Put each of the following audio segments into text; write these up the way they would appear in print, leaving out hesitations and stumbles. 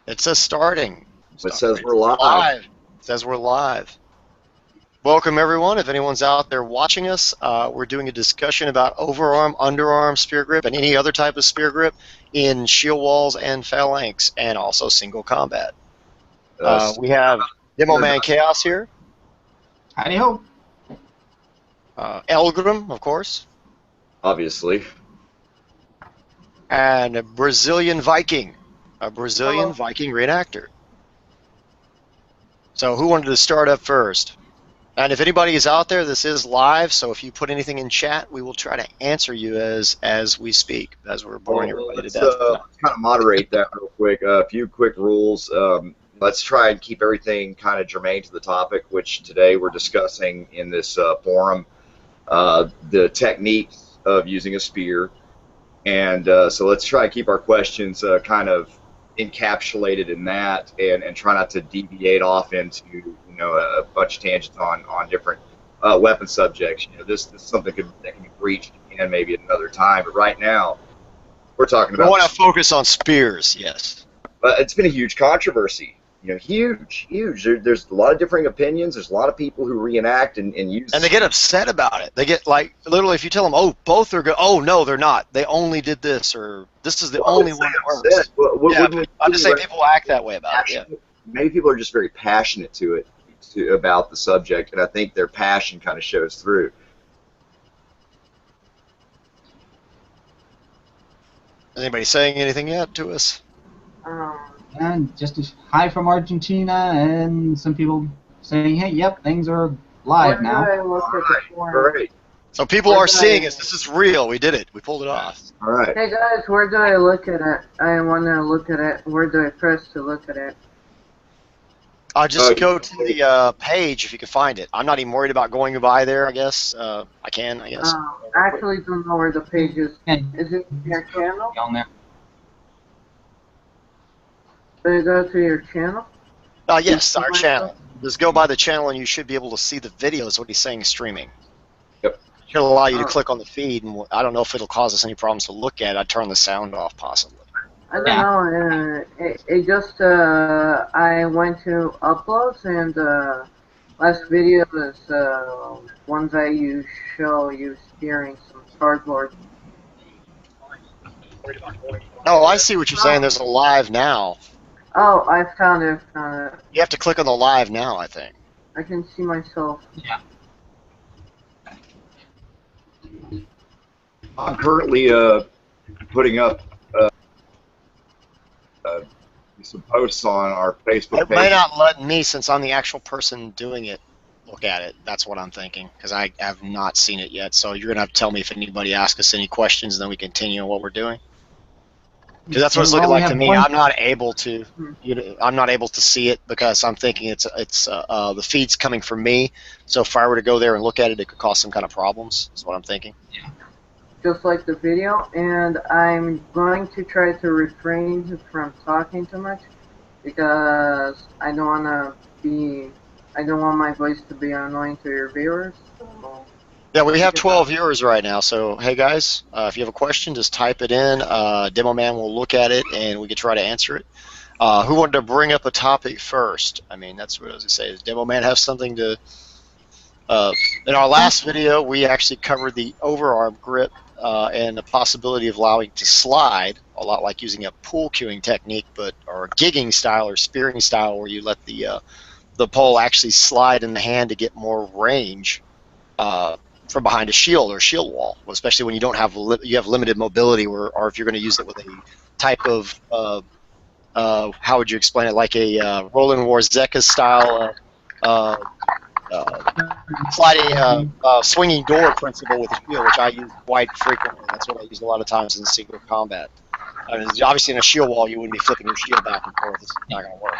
It says starting. It says we're live. It says we're live. Welcome, everyone. If anyone's out there watching us, we're doing a discussion about overarm, underarm spear grip, and any other type of spear grip in shield walls and phalanx, and also single combat. We have Demomanchaos here. Howdy ho. Elgrim, of course. Obviously. And a Brazilian Viking. A Brazilian Viking reenactor. So who wanted to start up first? And if anybody is out there, this is live, so if you put anything in chat, we will try to answer you as we speak, as we're boring everybody to death. Let's kind of moderate that real quick. A few quick rules. Let's try and keep everything kind of germane to the topic, which today we're discussing in this forum, the techniques of using a spear. And so let's try and keep our questions kind of encapsulated in that, and try not to deviate off into a bunch of tangents on different weapon subjects. This is something that can be breached and maybe at another time. But right now, we're talking about. We want to focus on spears, yes. It's been a huge controversy. Huge. There's a lot of differing opinions. There's a lot of people who reenact and use. And they get upset about it. They get literally, if you tell them, "Oh, both are good," "Oh, no, they're not. They only did this," or "This is the only one that works." I'm just saying people act that way about it. Yeah. Maybe people are just very passionate about the subject, and I think their passion kind of shows through. Anybody saying anything yet to us? And just a hi from Argentina, and some people saying, "Hey, yep, things are live now." Great. So people are seeing us. This is real. We did it. We pulled it off. All right. Hey guys, where do I look at it? I want to look at it. Where do I press to look at it? Just go to the page if you can find it. I'm not even worried about going by there, I guess. I guess. I actually don't know where the page is. Is it your channel? On there. Do you go to your channel? Yes, our channel. Just go by the channel and you should be able to see the videos, what he's saying streaming. Yep. It'll allow you to click on the feed, and I don't know if it'll cause us any problems to look at. I'd turn the sound off, possibly. I don't know. It just, I went to uploads, and last video is ones I show you steering some cardboard. Oh, I see what you're saying. There's a live now. Oh, I found it. You have to click on the live now, I think. I can see myself. Yeah. I'm currently putting up some posts on our Facebook It page. may not let me, since I'm the actual person doing it, look at it. That's what I'm thinking, because I have not seen it yet. So you're going to have to tell me if anybody asks us any questions, and then we continue on what we're doing. Because that's what it's looking like to me. I'm not able to. I'm not able to see it because I'm thinking it's the feed's coming from me. So if I were to go there and look at it, it could cause some kind of problems. Is what I'm thinking. Yeah. Just like the video, and I'm going to try to refrain from talking too much because I don't want my voice to be annoying to your viewers. Yeah, we have 12 viewers right now, so hey guys, if you have a question, just type it in. Demoman will look at it, and we can try to answer it. Who wanted to bring up a topic first? I mean, that's what I was going to say. Does Demoman have something to... in our last video, we actually covered the overarm grip and the possibility of allowing to slide, a lot like using a pool cueing technique, or a gigging style or spearing style, where you let the pole actually slide in the hand to get more range from behind a shield or shield wall, especially when you don't have limited mobility, or if you're going to use it with a type of how would you explain it, like a Roland Warzeka style sliding swinging door principle with a shield, which I use quite frequently. That's what I use a lot of times in single combat. Obviously, in a shield wall, you wouldn't be flipping your shield back and forth. It's not going to work.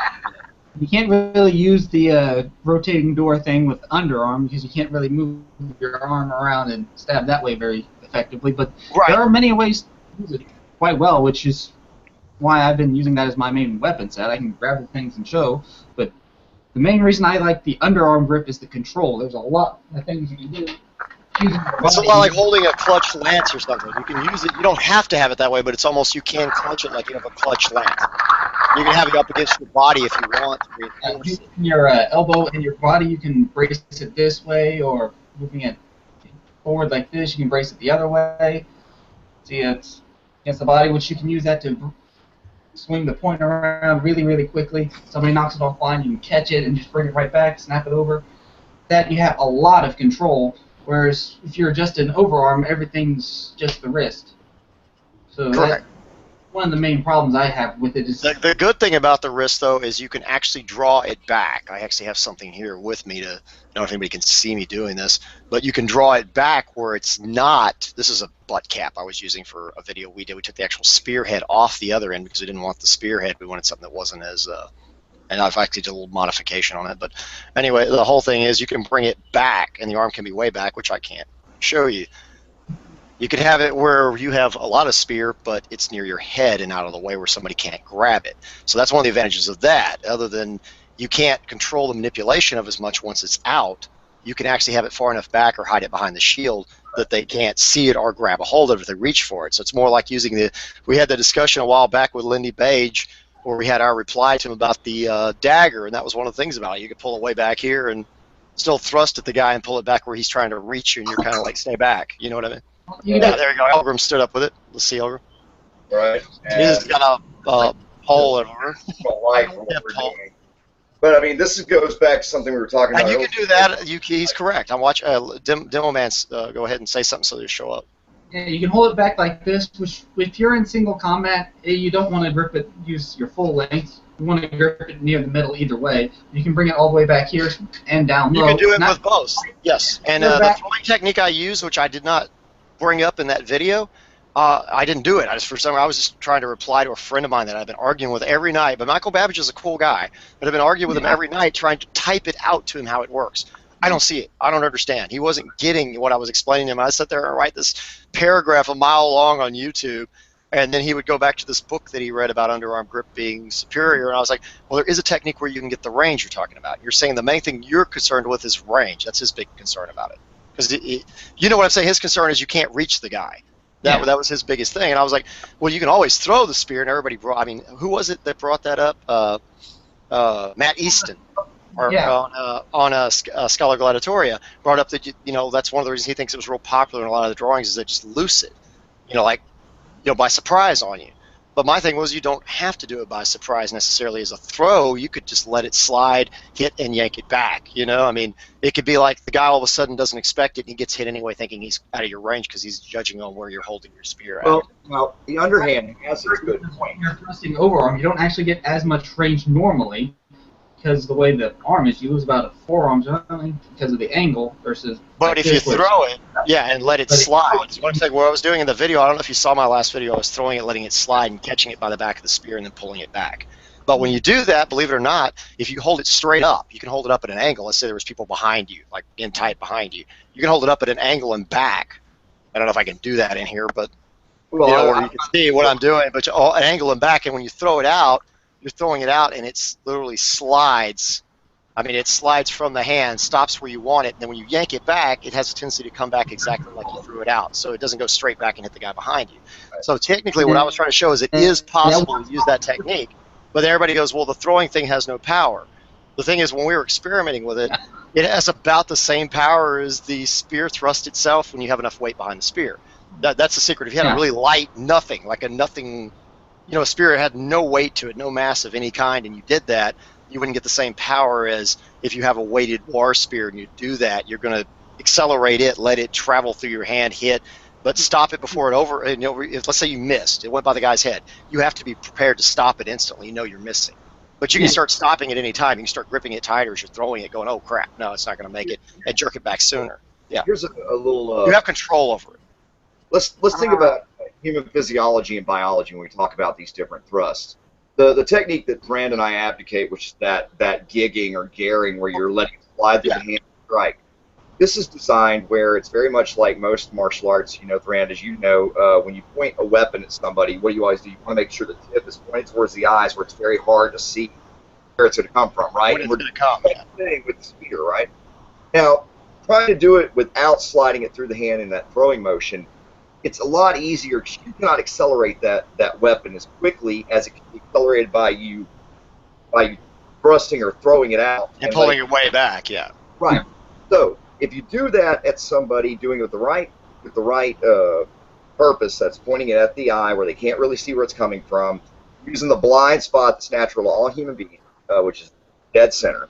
You can't really use the rotating door thing with underarm because you can't really move your arm around and stab that way very effectively. But there are many ways to use it quite well, which is why I've been using that as my main weapon set. I can grab the things and show, but the main reason I like the underarm grip is the control. There's a lot of things you can do. It's a lot like holding a clutch lance or something. You can use it. You don't have to have it that way, but it's almost you can clutch it like you have a clutch lance. You can have it up against your body if you want to reinforce it. Your elbow and your body, you can brace it this way, or moving it forward like this, you can brace it the other way. See, it's against the body, which you can use that to swing the point around really, really quickly. Somebody knocks it offline, you can catch it and just bring it right back, snap it over. That you have a lot of control, whereas if you're just an overarm, everything's just the wrist. So Correct. One of the main problems I have with it is... The good thing about the wrist, though, is you can actually draw it back. I actually have something here with me to... I don't know if anybody can see me doing this, but you can draw it back where it's not... This is a butt cap I was using for a video we did. We took the actual spearhead off the other end because we didn't want the spearhead. We wanted something that wasn't as... and I've actually did a little modification on it. But anyway, the whole thing is you can bring it back, and the arm can be way back, which I can't show you. You could have it where you have a lot of spear, but it's near your head and out of the way where somebody can't grab it. So that's one of the advantages of that. Other than you can't control the manipulation of as much once it's out, you can actually have it far enough back or hide it behind the shield that they can't see it or grab a hold of it if they reach for it. So it's more like using the... We had the discussion a while back with Lindy Page where we had our reply to him about the dagger, and that was one of the things about it. You could pull it way back here and still thrust at the guy and pull it back where he's trying to reach you, and you're kind of like, stay back. You know what I mean? Yeah, there you go. Elgrim stood up with it. Let's see, Elgrim. Right. He's got a pole over. But I mean, this goes back to something we were talking about. And you can do that. He's correct. I'm watching. Demoman, go ahead and say something so they show up. Yeah, you can hold it back like this. Which, if you're in single combat, you don't want to grip it. Use your full length. You want to grip it near the middle either way. You can bring it all the way back here and down low. You can do it with both. Yes. And the throwing technique I use, which I did not bring up in that video, I didn't do it. I was just trying to reply to a friend of mine that I've been arguing with every night. But Michael Babbage is a cool guy, but I've been arguing with him every night, trying to type it out to him how it works. I don't see it. I don't understand. He wasn't getting what I was explaining to him. I sat there and write this paragraph a mile long on YouTube, and then he would go back to this book that he read about underarm grip being superior, and I was like, well, there is a technique where you can get the range you're talking about. You're saying the main thing you're concerned with is range. That's his big concern about it. Because you know what I'm saying? His concern is you can't reach the guy. That was his biggest thing. And I was like, well, you can always throw the spear, and everybody brought... I mean, who was it that brought that up? Matt Easton. On Scholar Gladiatoria, brought up that that's one of the reasons he thinks it was real popular in a lot of the drawings is they just loose it, by surprise on you. But my thing was you don't have to do it by surprise necessarily as a throw. You could just let it slide, hit, and yank it back. I mean, it could be like the guy all of a sudden doesn't expect it and he gets hit anyway, thinking he's out of your range because he's judging on where you're holding your spear at. Well, the underhand has a good point. When you're thrusting overarm, you don't actually get as much range normally. Because the way the arm is, you lose about a forearm because of the angle versus... But if you throw it, and let it slide. One thing what I was doing in the video, I don't know if you saw my last video, I was throwing it, letting it slide, and catching it by the back of the spear and then pulling it back. But when you do that, believe it or not, if you hold it straight up, you can hold it up at an angle. Let's say there was people behind you, like in tight behind you. You can hold it up at an angle and back. I don't know if I can do that in here, but you can see what I'm doing. But an angle and back, and when you throw it out, you're throwing it out, and it literally slides. I mean, it slides from the hand, stops where you want it, and then when you yank it back, it has a tendency to come back exactly like you threw it out, so it doesn't go straight back and hit the guy behind you. So technically what I was trying to show is it is possible to use that technique, but everybody goes, well, the throwing thing has no power. The thing is, when we were experimenting with it, it has about the same power as the spear thrust itself when you have enough weight behind the spear. That's the secret. If you had a really light nothing, like a nothing... a spear had no weight to it, no mass of any kind, and you did that, you wouldn't get the same power as if you have a weighted war spear and you do that. You're going to accelerate it, let it travel through your hand, hit, but stop it before it let's say you missed, it went by the guy's head. You have to be prepared to stop it instantly. You're missing. But you can start stopping it any time. You can start gripping it tighter as you're throwing it, going, oh, crap, no, it's not going to make it, and jerk it back sooner. Yeah. Here's a little... you have control over it. Let's think about human physiology and biology when we talk about these different thrusts. The technique that Thran and I advocate, which is that gigging or gearing, where you're letting it slide through the hand and strike. This is designed where it's very much like most martial arts. Thran, as you know, when you point a weapon at somebody, what do you always do? You want to make sure the tip is pointed towards the eyes, where it's very hard to see where it's going to come from, right? Where it's going to come. With the spear, right? Now, trying to do it without sliding it through the hand in that throwing motion it's a lot easier. You cannot accelerate that weapon as quickly as it can be accelerated by you thrusting or throwing it out and pulling it way back. Yeah. Right. So if you do that at somebody, doing it with the right purpose, that's pointing it at the eye where they can't really see where it's coming from, using the blind spot that's natural to all human beings, which is dead center.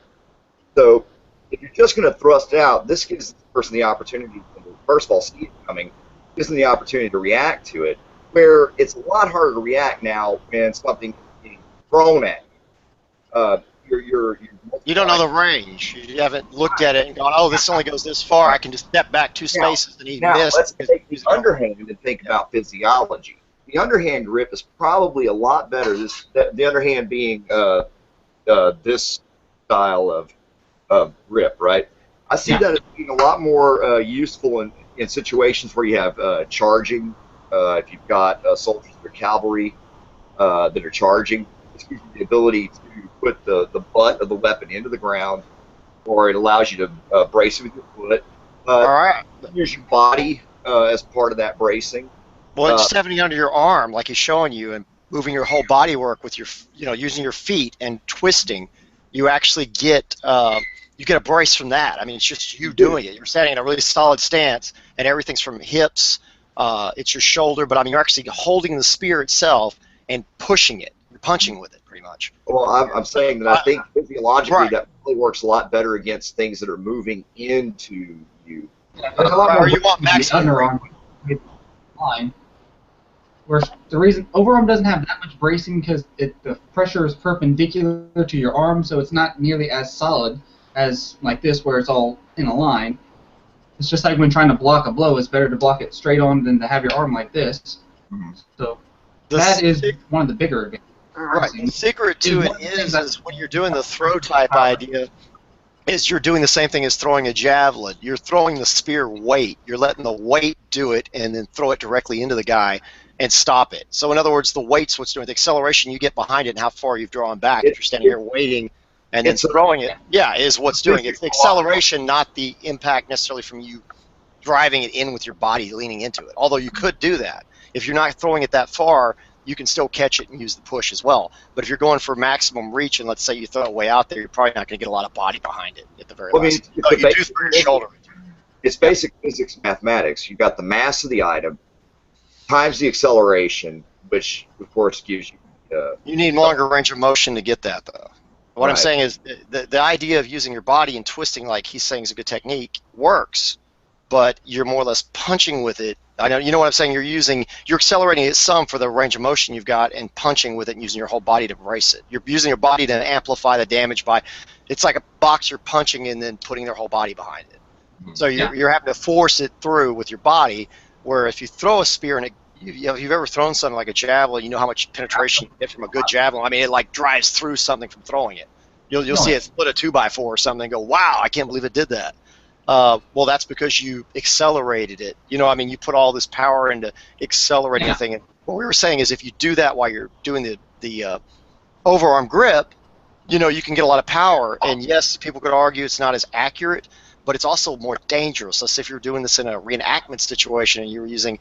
So if you're just going to thrust it out, this gives the person the opportunity to, first of all, see it coming, gives them the opportunity to react to it, where it's a lot harder to react now when something is being thrown at you. You don't know the range. You haven't looked at it and gone, oh, this only goes this far. I can just step back 2 spaces and he missed. Let's take the underhand and think about physiology. The underhand grip is probably a lot better. The underhand being this style of grip, right? I see that as being a lot more useful in situations where you have charging. If you've got soldiers or cavalry that are charging, it gives you the ability to put the butt of the weapon into the ground, or it allows you to brace it with your foot. All right. Use your body as part of that bracing. Well, just having it under your arm, like he's showing you, and moving your whole body work with your, using your feet and twisting, you actually get you get a brace from that. I mean, it's just you doing it. You're standing in a really solid stance, and everything's from hips. It's your shoulder, but I mean, you're actually holding the spear itself and pushing it. You're punching with it, pretty much. Well, I'm saying that I think physiologically that probably works a lot better against things that are moving into you. Yeah, there's a lot more you want maximum underarm line. Where the reason overarm doesn't have that much bracing because the pressure is perpendicular to your arm, so it's not nearly as solid as like this, where it's all in a line. It's just like when trying to block a blow, it's better to block it straight on than to have your arm like this. So that is one of the bigger advantages. Right. The secret to it is when you're doing the throw type idea, is you're doing the same thing as throwing a javelin. You're throwing the spear weight. You're letting the weight do it and then throw it directly into the guy and stop it. So in other words, the weight's what's doing the acceleration you get behind it and how far you've drawn back. If you're standing here waiting and then throwing it, is what's doing it. It's the acceleration, not the impact necessarily from you driving it in with your body leaning into it. Although you could do that. If you're not throwing it that far, you can still catch it and use the push as well. But if you're going for maximum reach, and let's say you throw it way out there, you're probably not going to get a lot of body behind it at the very least. You do through your shoulder. It's basic physics mathematics. You've got the mass of the item times the acceleration, which, of course, gives you... you need longer range of motion to get that, though. What I'm saying is the idea of using your body and twisting, like he's saying is a good technique, works, but you're more or less punching with it. I know, you know what I'm saying? You're accelerating it some for the range of motion you've got and punching with it and using your whole body to brace it. You're using your body to amplify the damage by, it's like a boxer punching and then putting their whole body behind it. So you're having to force it through with your body, where if you throw a spear and if you've ever thrown something like a javelin, you know how much penetration you get from a good javelin. I mean, it like drives through something from throwing it. You'll see it split a 2x4 or something and go, wow, I can't believe it did that. Well, that's because you accelerated it. I mean, you put all this power into accelerating a thing. And what we were saying is if you do that while you're doing the overarm grip, you can get a lot of power. And yes, people could argue it's not as accurate, but it's also more dangerous. Let's say if you're doing this in a reenactment situation and you were using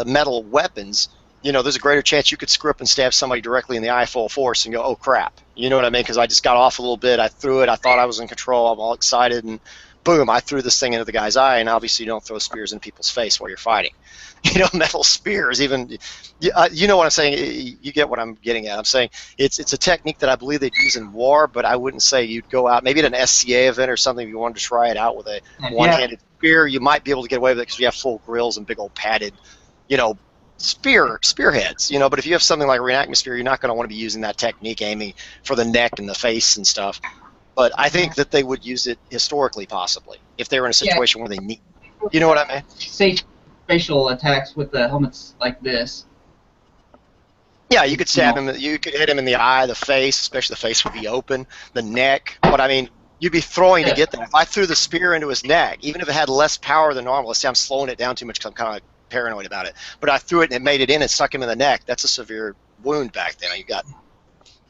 metal weapons, there's a greater chance you could screw up and stab somebody directly in the eye full force and go, oh, crap. You know what I mean? Because I just got off a little bit. I threw it. I thought I was in control. I'm all excited. And boom, I threw this thing into the guy's eye. And obviously you don't throw spears in people's face while you're fighting. Metal spears, even, you know what I'm saying? You get what I'm getting at. I'm saying it's a technique that I believe they'd use in war, but I wouldn't say you'd go out, maybe at an SCA event or something, if you wanted to try it out with a one-handed spear, you might be able to get away with it because you have full grills and big old padded, spearheads, but if you have something like a reenactment spear, you're not going to want to be using that technique aiming for the neck and the face and stuff. But I think that they would use it historically, possibly, if they were in a situation where they need. You know what I mean? Say facial attacks with the helmets like this. Yeah, you could stab him. You could hit him in the eye, the face, especially the face would be open, the neck. But I mean, you'd be throwing to get that. If I threw the spear into his neck, even if it had less power than normal, let's say I'm slowing it down too much because I'm kind of paranoid about it, but I threw it and it made it in and stuck him in the neck. That's a severe wound back then.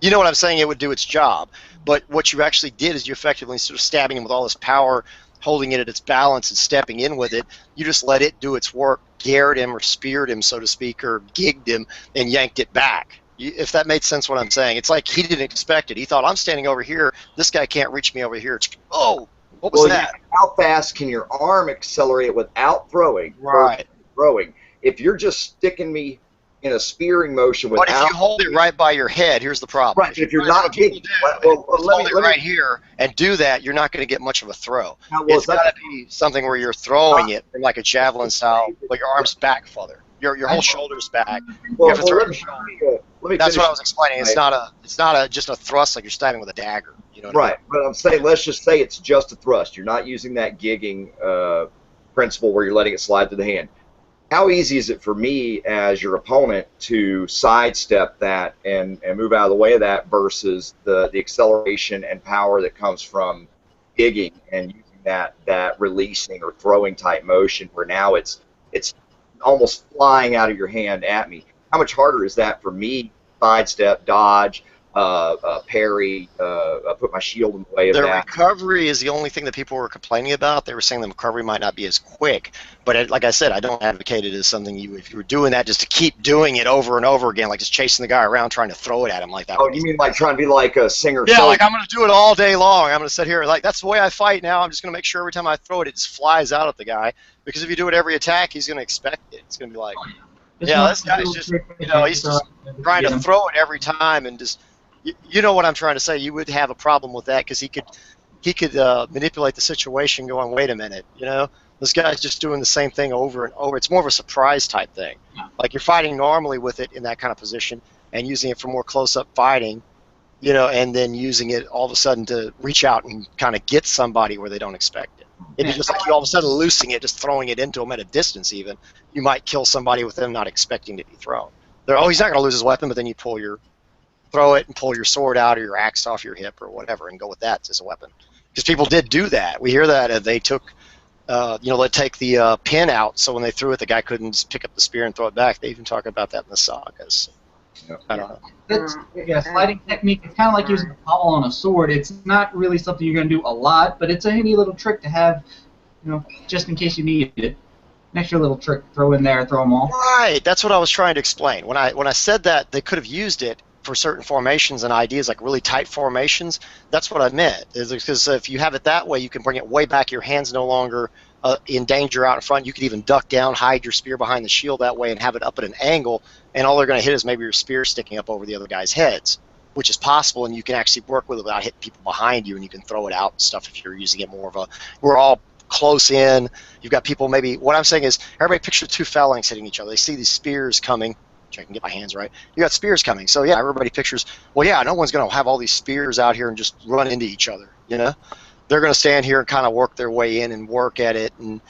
You know what I'm saying? It would do its job. But what you actually did is you effectively, instead of stabbing him with all this power, holding it at its balance and stepping in with it. You just let it do its work, garroted him or speared him, so to speak, or gigged him and yanked it back. If that made sense what I'm saying. It's like he didn't expect it. He thought, I'm standing over here. This guy can't reach me over here. Oh, what was that? Yeah, how fast can your arm accelerate without throwing? Right. Throwing. If you're just sticking me in a spearing motion without... But if you hold it right by your head, here's the problem. Right, if you're not gigging... Well, hold it right here and do that, you're not going to get much of a throw. It's got to be something where you're throwing it from like a javelin style, but your arm's back further. Your whole shoulder's back. You have to throw your shoulder. That's what I was explaining. It's not just a thrust like you're stabbing with a dagger. You know what I mean? But I'm saying, let's just say it's just a thrust. You're not using that gigging principle where you're letting it slide through the hand. How easy is it for me as your opponent to sidestep that and move out of the way of that versus the acceleration and power that comes from gigging and using that releasing or throwing type motion where now it's almost flying out of your hand at me? How much harder is that for me? Sidestep, dodge, parry, put my shield in the way of that. The recovery is the only thing that people were complaining about. They were saying the recovery might not be as quick, but like I said, I don't advocate it as something if you were doing that just to keep doing it over and over again, like just chasing the guy around trying to throw it at him like that. Oh, you mean like trying to be like a singer? Yeah, like I'm going to do it all day long. I'm going to sit here like that's the way I fight now. I'm just going to make sure every time I throw it, it just flies out at the guy, because if you do it every attack, he's going to expect it. It's going to be like, yeah, this guy's just, he's just trying to throw it every time and just. You know what I'm trying to say. You would have a problem with that because he could manipulate the situation going, wait a minute, this guy's just doing the same thing over and over. It's more of a surprise type thing. Yeah. Like you're fighting normally with it in that kind of position and using it for more close-up fighting, and then using it all of a sudden to reach out and kind of get somebody where they don't expect it. It'd be just like you all of a sudden loosing it, just throwing it into them at a distance even. You might kill somebody with them not expecting to be thrown. He's not going to lose his weapon, but then you throw it and pull your sword out or your axe off your hip or whatever and go with that as a weapon. Because people did do that. We hear that they took, they'd take the pin out, so when they threw it, the guy couldn't just pick up the spear and throw it back. They even talk about that in the sagas. I don't know. Sliding technique. It's kind of like using a pommel on a sword. It's not really something you're going to do a lot, but it's a handy little trick to have, just in case you need it. An extra little trick, throw in there, throw them all. Right. That's what I was trying to explain. When I said that they could have used it for certain formations and ideas, like really tight formations, that's what I meant. Because if you have it that way, you can bring it way back. Your hand's no longer in danger out in front. You could even duck down, hide your spear behind the shield that way, and have it up at an angle, and all they're going to hit is maybe your spear sticking up over the other guy's heads, which is possible, and you can actually work with it without hitting people behind you, and you can throw it out and stuff if you're using it more of a, we're all close in. You've got people maybe, what I'm saying is, everybody picture two phalanx hitting each other. They see these spears coming. I can get my hands right. You got spears coming, so yeah, everybody pictures. Well, yeah, no one's going to have all these spears out here and just run into each other. They're going to stand here and kind of work their way in and work at it. And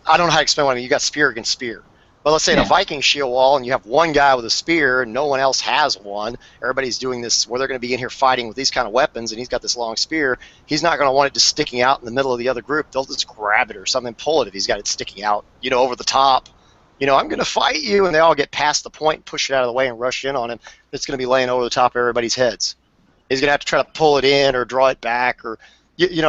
I don't know how to explain what I mean. You got spear against spear. But let's say in a Viking shield wall, and you have one guy with a spear, and no one else has one. Everybody's doing this where they're going to be in here fighting with these kind of weapons, and he's got this long spear. He's not going to want it just sticking out in the middle of the other group. They'll just grab it or something, pull it if he's got it sticking out, over the top. I'm going to fight you, and they all get past the point and push it out of the way and rush in on him. It's going to be laying over the top of everybody's heads. He's going to have to try to pull it in or draw it back, or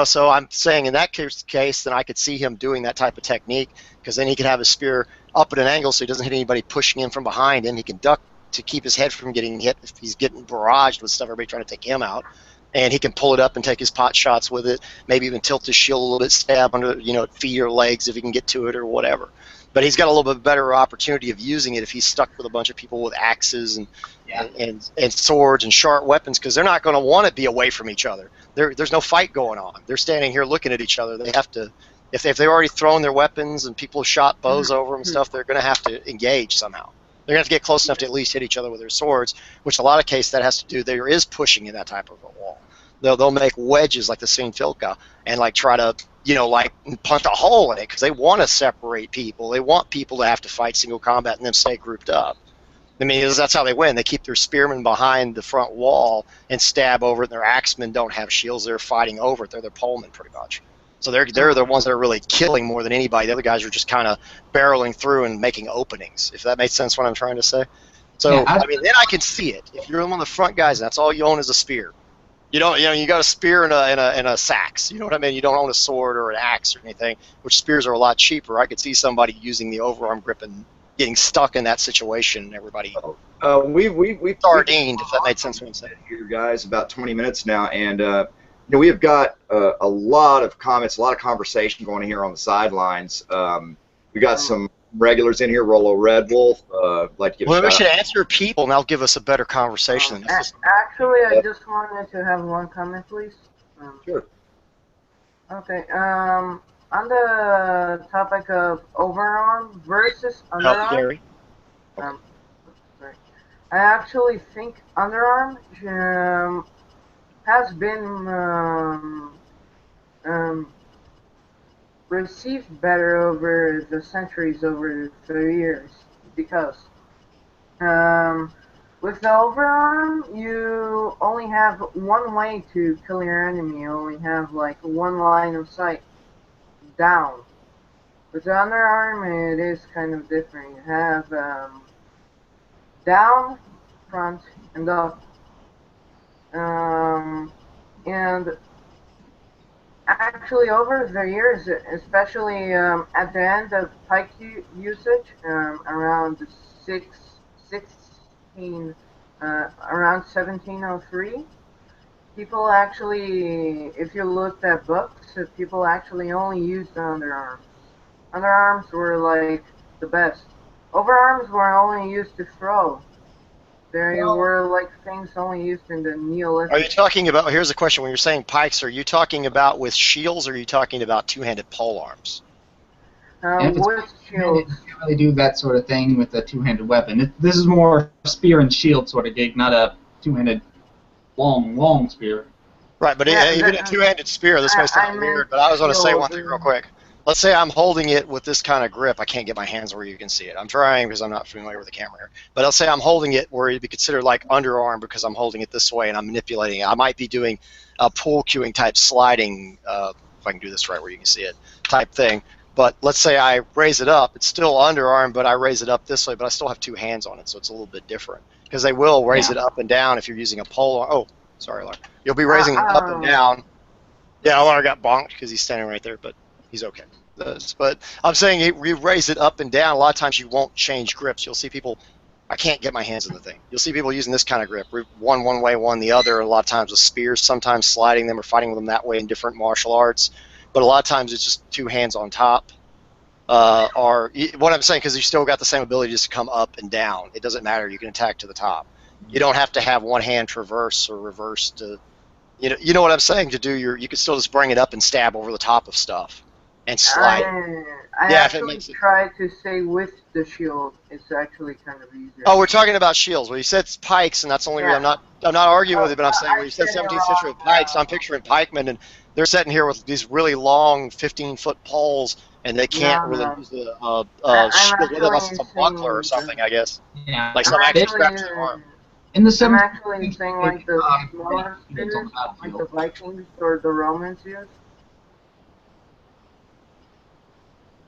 so I'm saying in that case, then I could see him doing that type of technique, because then he could have his spear up at an angle so he doesn't hit anybody pushing in from behind him. He can duck to keep his head from getting hit if he's getting barraged with stuff, everybody trying to take him out. And he can pull it up and take his pot shots with it, maybe even tilt his shield a little bit, stab under, feet or legs if he can get to it or whatever. But he's got a little bit better opportunity of using it if he's stuck with a bunch of people with axes and swords and sharp weapons, because they're not going to want to be away from each other. There's no fight going on. They're standing here looking at each other. They have to, if they've already thrown their weapons and people have shot bows over them and stuff, they're going to have to engage somehow. They're going to have to get close enough to at least hit each other with their swords, which a lot of cases that has to do, there is pushing in that type of a wall. They'll make wedges like the Svinfilka and like try to, like punch a hole in it, because they want to separate people. They want people to have to fight single combat and then stay grouped up. I mean, that's how they win. They keep their spearmen behind the front wall and stab over it, and their axemen don't have shields. They're fighting over it. They're their polemen, pretty much. So they're the ones that are really killing more than anybody. The other guys are just kind of barreling through and making openings, if that makes sense what I'm trying to say. So, yeah, I mean, then I can see it. If you're one of the front guys and that's all you own is a spear, You got a spear and a sax. You know what I mean? You don't own a sword or an axe or anything, which spears are a lot cheaper. I could see somebody using the overarm grip and getting stuck in that situation. And everybody we've sardined, if that made sense. What I'm saying here, guys, about 20 minutes now, and we have got a lot of comments, a lot of conversation going here on the sidelines. We got some regulars in here. Rollo Red Wolf, like to give a well, we shout should out. answer people, and that'll give us a better conversation. Actually, I just wanted to have one comment, please. Sure. Okay. On the topic of overarm versus underarm. Gary. Sorry. I actually think underarm has been received better over the centuries, over the years, because with the overarm, you only have one way to kill your enemy. You only have like one line of sight down. With the underarm, it is kind of different. You have down, front, and up. And actually, over the years, especially at the end of pike usage, around 16, around 1703, people actually, if you looked at books, people actually only used the underarms. Underarms were like the best. Overarms were only used to throw. They were like things only used in the Neolithic. Are you talking about, here's a question, when you're saying pikes, are you talking about with shields, or are you talking about two-handed pole arms? With shields. You can't really do that sort of thing with a two-handed weapon. This is more spear and shield sort of gig, not a two-handed long spear. Right, but even a two-handed spear, this may sound weird, but I was going to say one thing real quick. Let's say I'm holding it with this kind of grip. I can't get my hands where you can see it. I'm trying because I'm not familiar with the camera here. But let's say I'm holding it where it'd be considered like underarm because I'm holding it this way and I'm manipulating it. I might be doing a pull cueing type sliding, if I can do this right where you can see it, type thing. But let's say I raise it up. It's still underarm, but I raise it up this way, but I still have two hands on it, so it's a little bit different. Because they will raise it up and down if you're using a pole arm. Oh, sorry, Laura. You'll be raising it up and down. Yeah, Laura got bonked because he's standing right there, but he's okay. But I'm saying we raise it up and down. A lot of times you won't change grips. You'll see people, I can't get my hands in the thing. You'll see people using this kind of grip, one way, one the other. A lot of times with spears, sometimes sliding them or fighting with them that way in different martial arts. But a lot of times it's just two hands on top. Or what I'm saying, because you still got the same ability just to come up and down. It doesn't matter. You can attack to the top. You don't have to have one hand traverse or reverse to, you know what I'm saying, to do you can still just bring it up and stab over the top of stuff. And slide. I actually try to say with the shield. It's actually kind of easier. Oh, we're talking about shields. Well, you said pikes, and that's the only reason I'm not arguing with it, but I'm saying when you said 17th century pikes, I'm picturing pikemen, and they're sitting here with these really long 15-foot poles, and they can't really use the shield unless it's a buckler or something, I guess. Yeah. Like some actually strapped to the arm. In the I'm actually saying like the smaller spears, like the Vikings or the Romans used.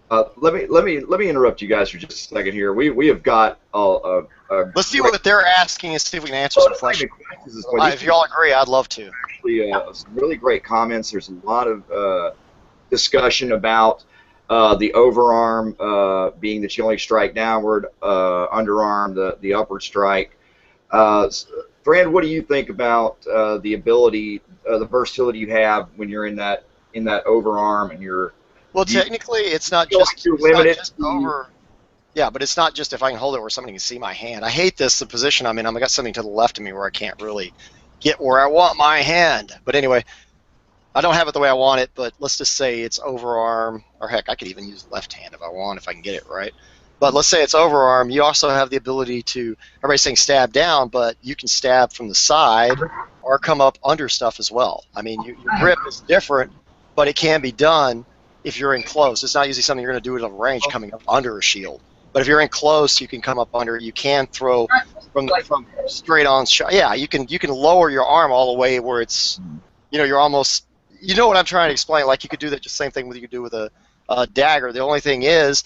Let me interrupt you guys for just a second here. We have got let's see what they're asking and see if we can answer some questions. If y'all agree, I'd love to. Actually, some really great comments. There's a lot of discussion about the overarm being that you only strike downward, underarm the upward strike. Thrand, what do you think about the ability, the versatility you have when you're in that overarm and you're well, technically, it's not just over. Yeah, but it's not just if I can hold it where somebody can see my hand. I hate the position I'm in. I've got something to the left of me where I can't really get where I want my hand. But anyway, I don't have it the way I want it, but let's just say it's overarm, or heck, I could even use left hand if I want, if I can get it right. But let's say it's overarm. You also have the ability to, everybody's saying stab down, but you can stab from the side or come up under stuff as well. I mean, your grip is different, but it can be done if you're in close. It's not usually something you're going to do at a range coming up under a shield. But if you're in close, you can come up under it. You can throw from straight on shot. Yeah, you can lower your arm all the way where it's, you're almost, you know what I'm trying to explain. Like you could do that just same thing you could do with a dagger. The only thing is,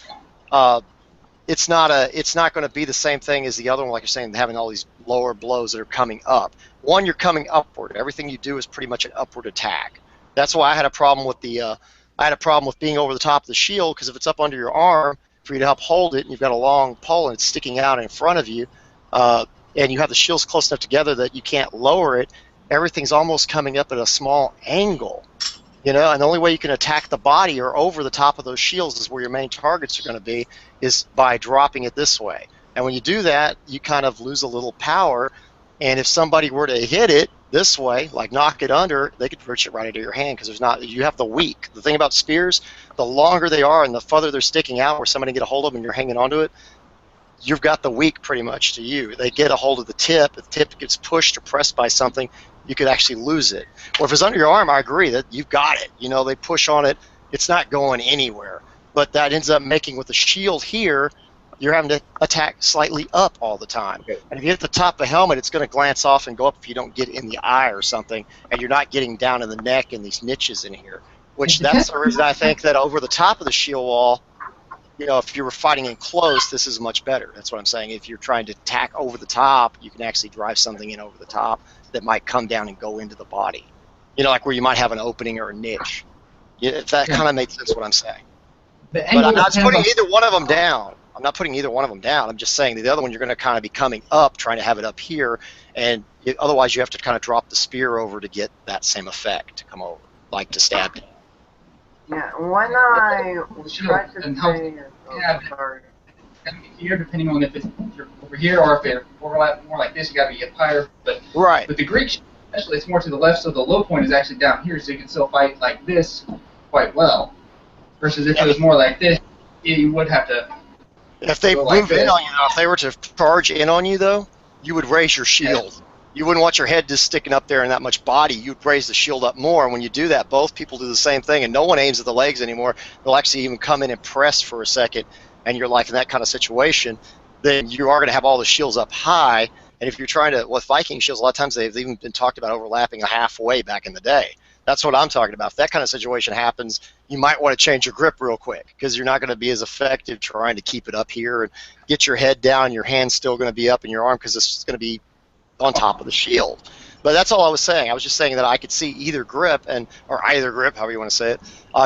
it's not going to be the same thing as the other one, like you're saying, having all these lower blows that are coming up. one, you're coming upward. Everything you do is pretty much an upward attack. That's why I had a problem with being over the top of the shield, because if it's up under your arm, for you to uphold it, and you've got a long pole and it's sticking out in front of you, and you have the shields close enough together that you can't lower it, everything's almost coming up at a small angle. And the only way you can attack the body or over the top of those shields is where your main targets are going to be, is by dropping it this way. And when you do that, you kind of lose a little power. And if somebody were to hit it this way, like knock it under, they could reach it right into your hand, because you have the weak. The thing about spears, the longer they are and the further they're sticking out where somebody can get a hold of them and you're hanging onto it, you've got the weak pretty much to you. They get a hold of the tip. If the tip gets pushed or pressed by something, you could actually lose it. Or if it's under your arm, I agree that you've got it. They push on it, it's not going anywhere. But that ends up making, with the shield here, you're having to attack slightly up all the time. Okay. And if you hit the top of the helmet, it's going to glance off and go up if you don't get in the eye or something, and you're not getting down in the neck and these niches in here. That's the reason I think that over the top of the shield wall, if you were fighting in close, this is much better. That's what I'm saying. If you're trying to attack over the top, you can actually drive something in over the top that might come down and go into the body. Like where you might have an opening or a niche. If that kind of makes sense what I'm saying. But I'm not putting either one of them down. I'm just saying that the other one, you're going to kind of be coming up, trying to have it up here, and otherwise you have to kind of drop the spear over to get that same effect to come over, like to stab down. Yeah, when I try to say... sorry. Here, depending on if you're over here or if it's more like this, you got to be up higher. But right. With the Greek, especially, it's more to the left, so the low point is actually down here, so you can still fight like this quite well. Versus if it was more like this, you would have to. If they move in on you, if they were to charge in on you, though, you would raise your shield. Yes. You wouldn't want your head just sticking up there and that much body. You'd raise the shield up more. And when you do that, both people do the same thing, and no one aims at the legs anymore. They'll actually even come in and press for a second, and you're like in that kind of situation, then you are going to have all the shields up high. And if you're trying to, with Viking shields, a lot of times they've even been talked about overlapping a halfway back in the day. That's what I'm talking about. If that kind of situation happens, you might want to change your grip real quick, because you're not going to be as effective trying to keep it up here and get your head down. Your hand's still going to be up in your arm because it's going to be on top of the shield. But that's all I was saying. I was just saying that I could see either grip, or either grip, however you want to say it.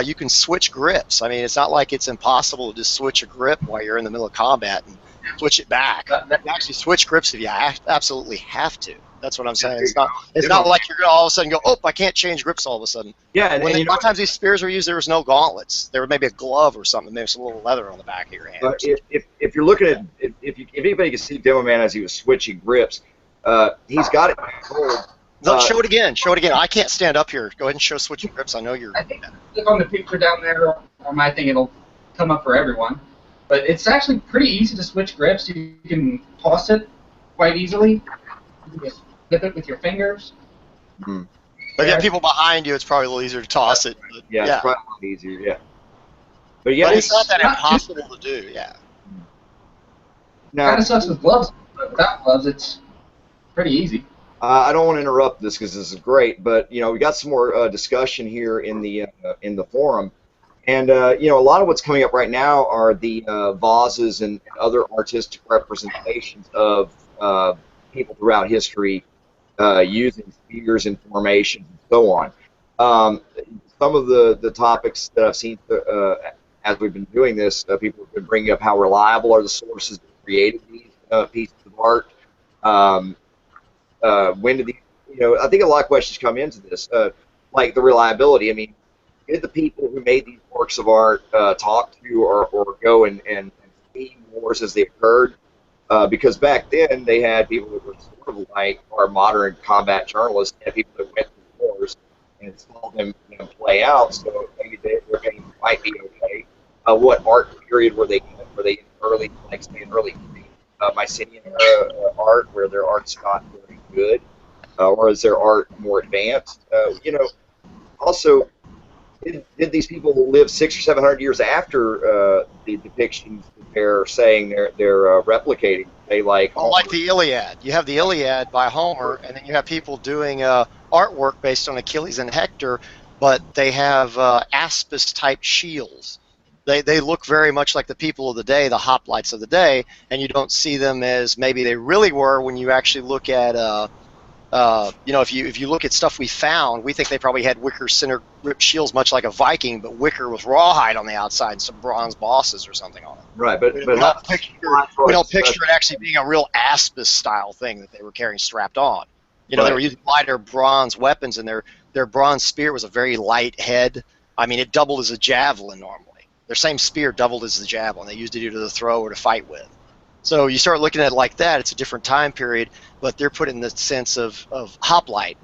You can switch grips. I mean, it's not like it's impossible to just switch a grip while you're in the middle of combat and switch it back. You can actually switch grips if you absolutely have to. That's what I'm saying. It's not like you're going to all of a sudden go, oh, I can't change grips all of a sudden. Yeah, a lot of times these spears were used, there was no gauntlets. There was maybe a glove or something, maybe some little leather on the back of your hand. But if you're looking at, if anybody can see Demoman as he was switching grips, he's got it controlled. Look, show it again. Show it again. I can't stand up here. Go ahead and show switching grips. I know you're. I think click on the picture down there on my thing. It'll come up for everyone. But it's actually pretty easy to switch grips. You can toss it quite easily. You can just flip it with your fingers. Mm-hmm. But if you have people behind you, it's probably a little easier to toss it. But, yeah, it's probably a lot easier. Yeah. But it's not that impossible to do. Yeah. Now, kind of sucks with gloves, but without gloves, it's pretty easy. I don't want to interrupt this because this is great, but we got some more discussion here in the forum, and a lot of what's coming up right now are the vases and other artistic representations of people throughout history using spears and formations and so on. Some of the topics that I've seen as we've been doing this, people have been bringing up how reliable are the sources that created these pieces of art. When did I think a lot of questions come into this, like the reliability. I mean, did the people who made these works of art talk to or go and see wars as they occurred? Because back then they had people that were sort of like our modern combat journalists, and people that went to wars and saw them play out. So maybe their game might be okay. What art period were they in? Were they in early, like say in early Mycenaean art, where their art's not very good, or is their art more advanced? Also, did these people live 600 or 700 years after the depictions that they're saying they're replicating? They like the Iliad. You have the Iliad by Homer, and then you have people doing artwork based on Achilles and Hector, but they have aspis type shields. They look very much like the people of the day, the hoplites of the day, and you don't see them as maybe they really were when you actually look at You know, if you look at stuff we found, we think they probably had wicker center grip shields, much like a Viking, but wicker with rawhide on the outside and some bronze bosses or something on it. Right, We don't picture it actually being a real Aspis style thing that they were carrying strapped on. You know, Right. they were using lighter bronze weapons, and their bronze spear was a very light head. I mean, it doubled as a javelin normally. Their same spear doubled as the javelin. They used it either to throw or to fight with. So you start looking at it like that, it's a different time period, but they're put in the sense of hoplite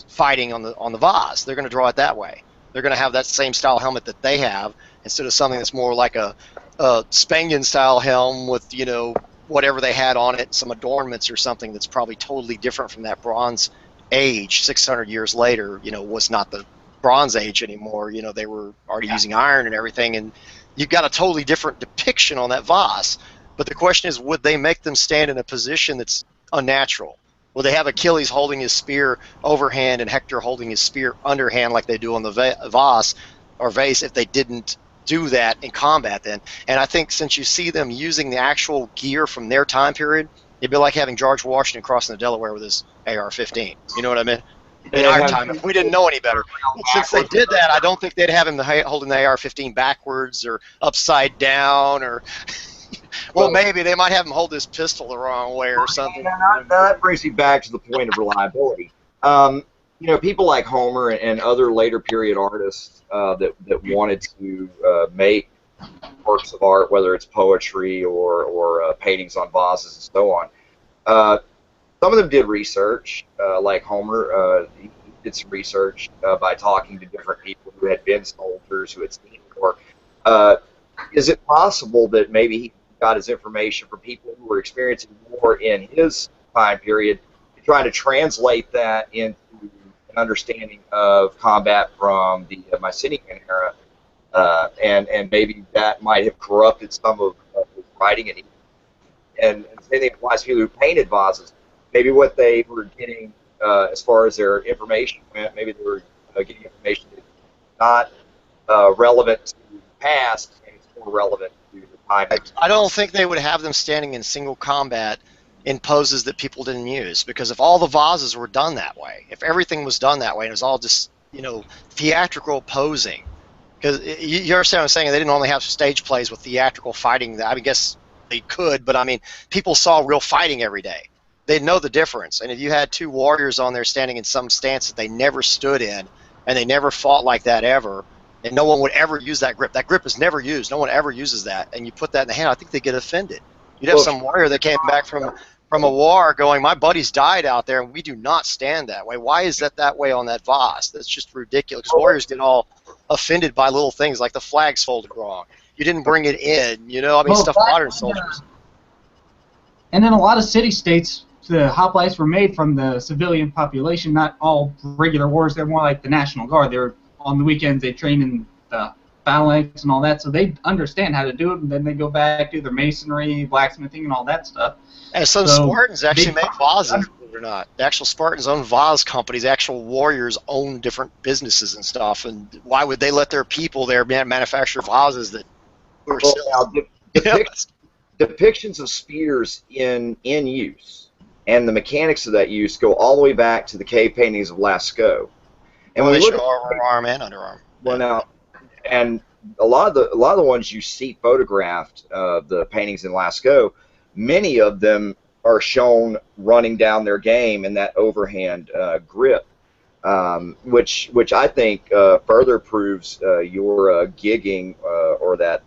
fighting on the vase. They're going to draw it that way. They're going to have that same style helmet that they have instead of something that's more like a Spangen style helm with, you know, whatever they had on it, some adornments or something that's probably totally different from that Bronze Age 600 years later, you know, was not the Bronze Age anymore. You know, they were already using iron and everything, and you've got a totally different depiction on that vase. But the question is, would they make them stand in a position that's unnatural? Will they have Achilles holding his spear overhand and Hector holding his spear underhand like they do on the vase or vase if they didn't do that in combat then? And I think since you see them using the actual gear from their time period, it'd be like having George Washington crossing the Delaware with his AR-15. You know what I mean? In our time, if we didn't know any better. But since they did that, I don't think they'd have him holding the AR-15 backwards or upside down or... Well, maybe they might have him hold his pistol the wrong way or something. That brings me back to the point of reliability. You know, people like Homer and other later period artists that wanted to make works of art, whether it's poetry or paintings on vases and so on. Some of them did research, like Homer. He did some research by talking to different people who had been soldiers, who had seen war. Is it possible that maybe he got his information from people who were experiencing war in his time period, trying to translate that into an understanding of combat from the Mycenaean era, and maybe that might have corrupted some of his writing, and same thing applies to people who painted vases. Maybe what they were getting as far as their information went, maybe they were getting information that's not relevant to the past, and it's more relevant to the time. I don't think they would have them standing in single combat in poses that people didn't use, because if all the vases were done that way, if everything was done that way, and it was all just, you know, theatrical posing, because you understand what I'm saying, they didn't only have stage plays with theatrical fighting. I guess they could, but I mean, people saw real fighting every day. They'd know the difference. And if you had two warriors on there standing in some stance that they never stood in, and they never fought like that ever, and no one would ever use that grip. That grip is never used. No one ever uses that. And you put that in the hand, I think they get offended. You'd have some warrior that came back from a war going, my buddies died out there, and we do not stand that way. Why is that way on that vase? That's just ridiculous. Because warriors get all offended by little things like the flags folded wrong. You didn't bring it in, you know? I mean, stuff modern soldiers. And in a lot of city-states, the hoplites were made from the civilian population, not all regular warriors. They're more like the National Guard. They're on the weekends, they train in the phalanx and all that, so they understand how to do it, and then they go back to their masonry, blacksmithing, and all that stuff. And some Spartans actually make vases, believe it or not. The actual Spartans own vase companies. The actual warriors own different businesses and stuff, and why would they let their people there manufacture vases that were still... Depictions of spears in use and the mechanics of that use go all the way back to the cave paintings of Lascaux. And when we look at overarm and underarm. Well, now, and a lot of the ones you see photographed, the paintings in Lascaux, many of them are shown running down their game in that overhand grip, which I think further proves your gigging or that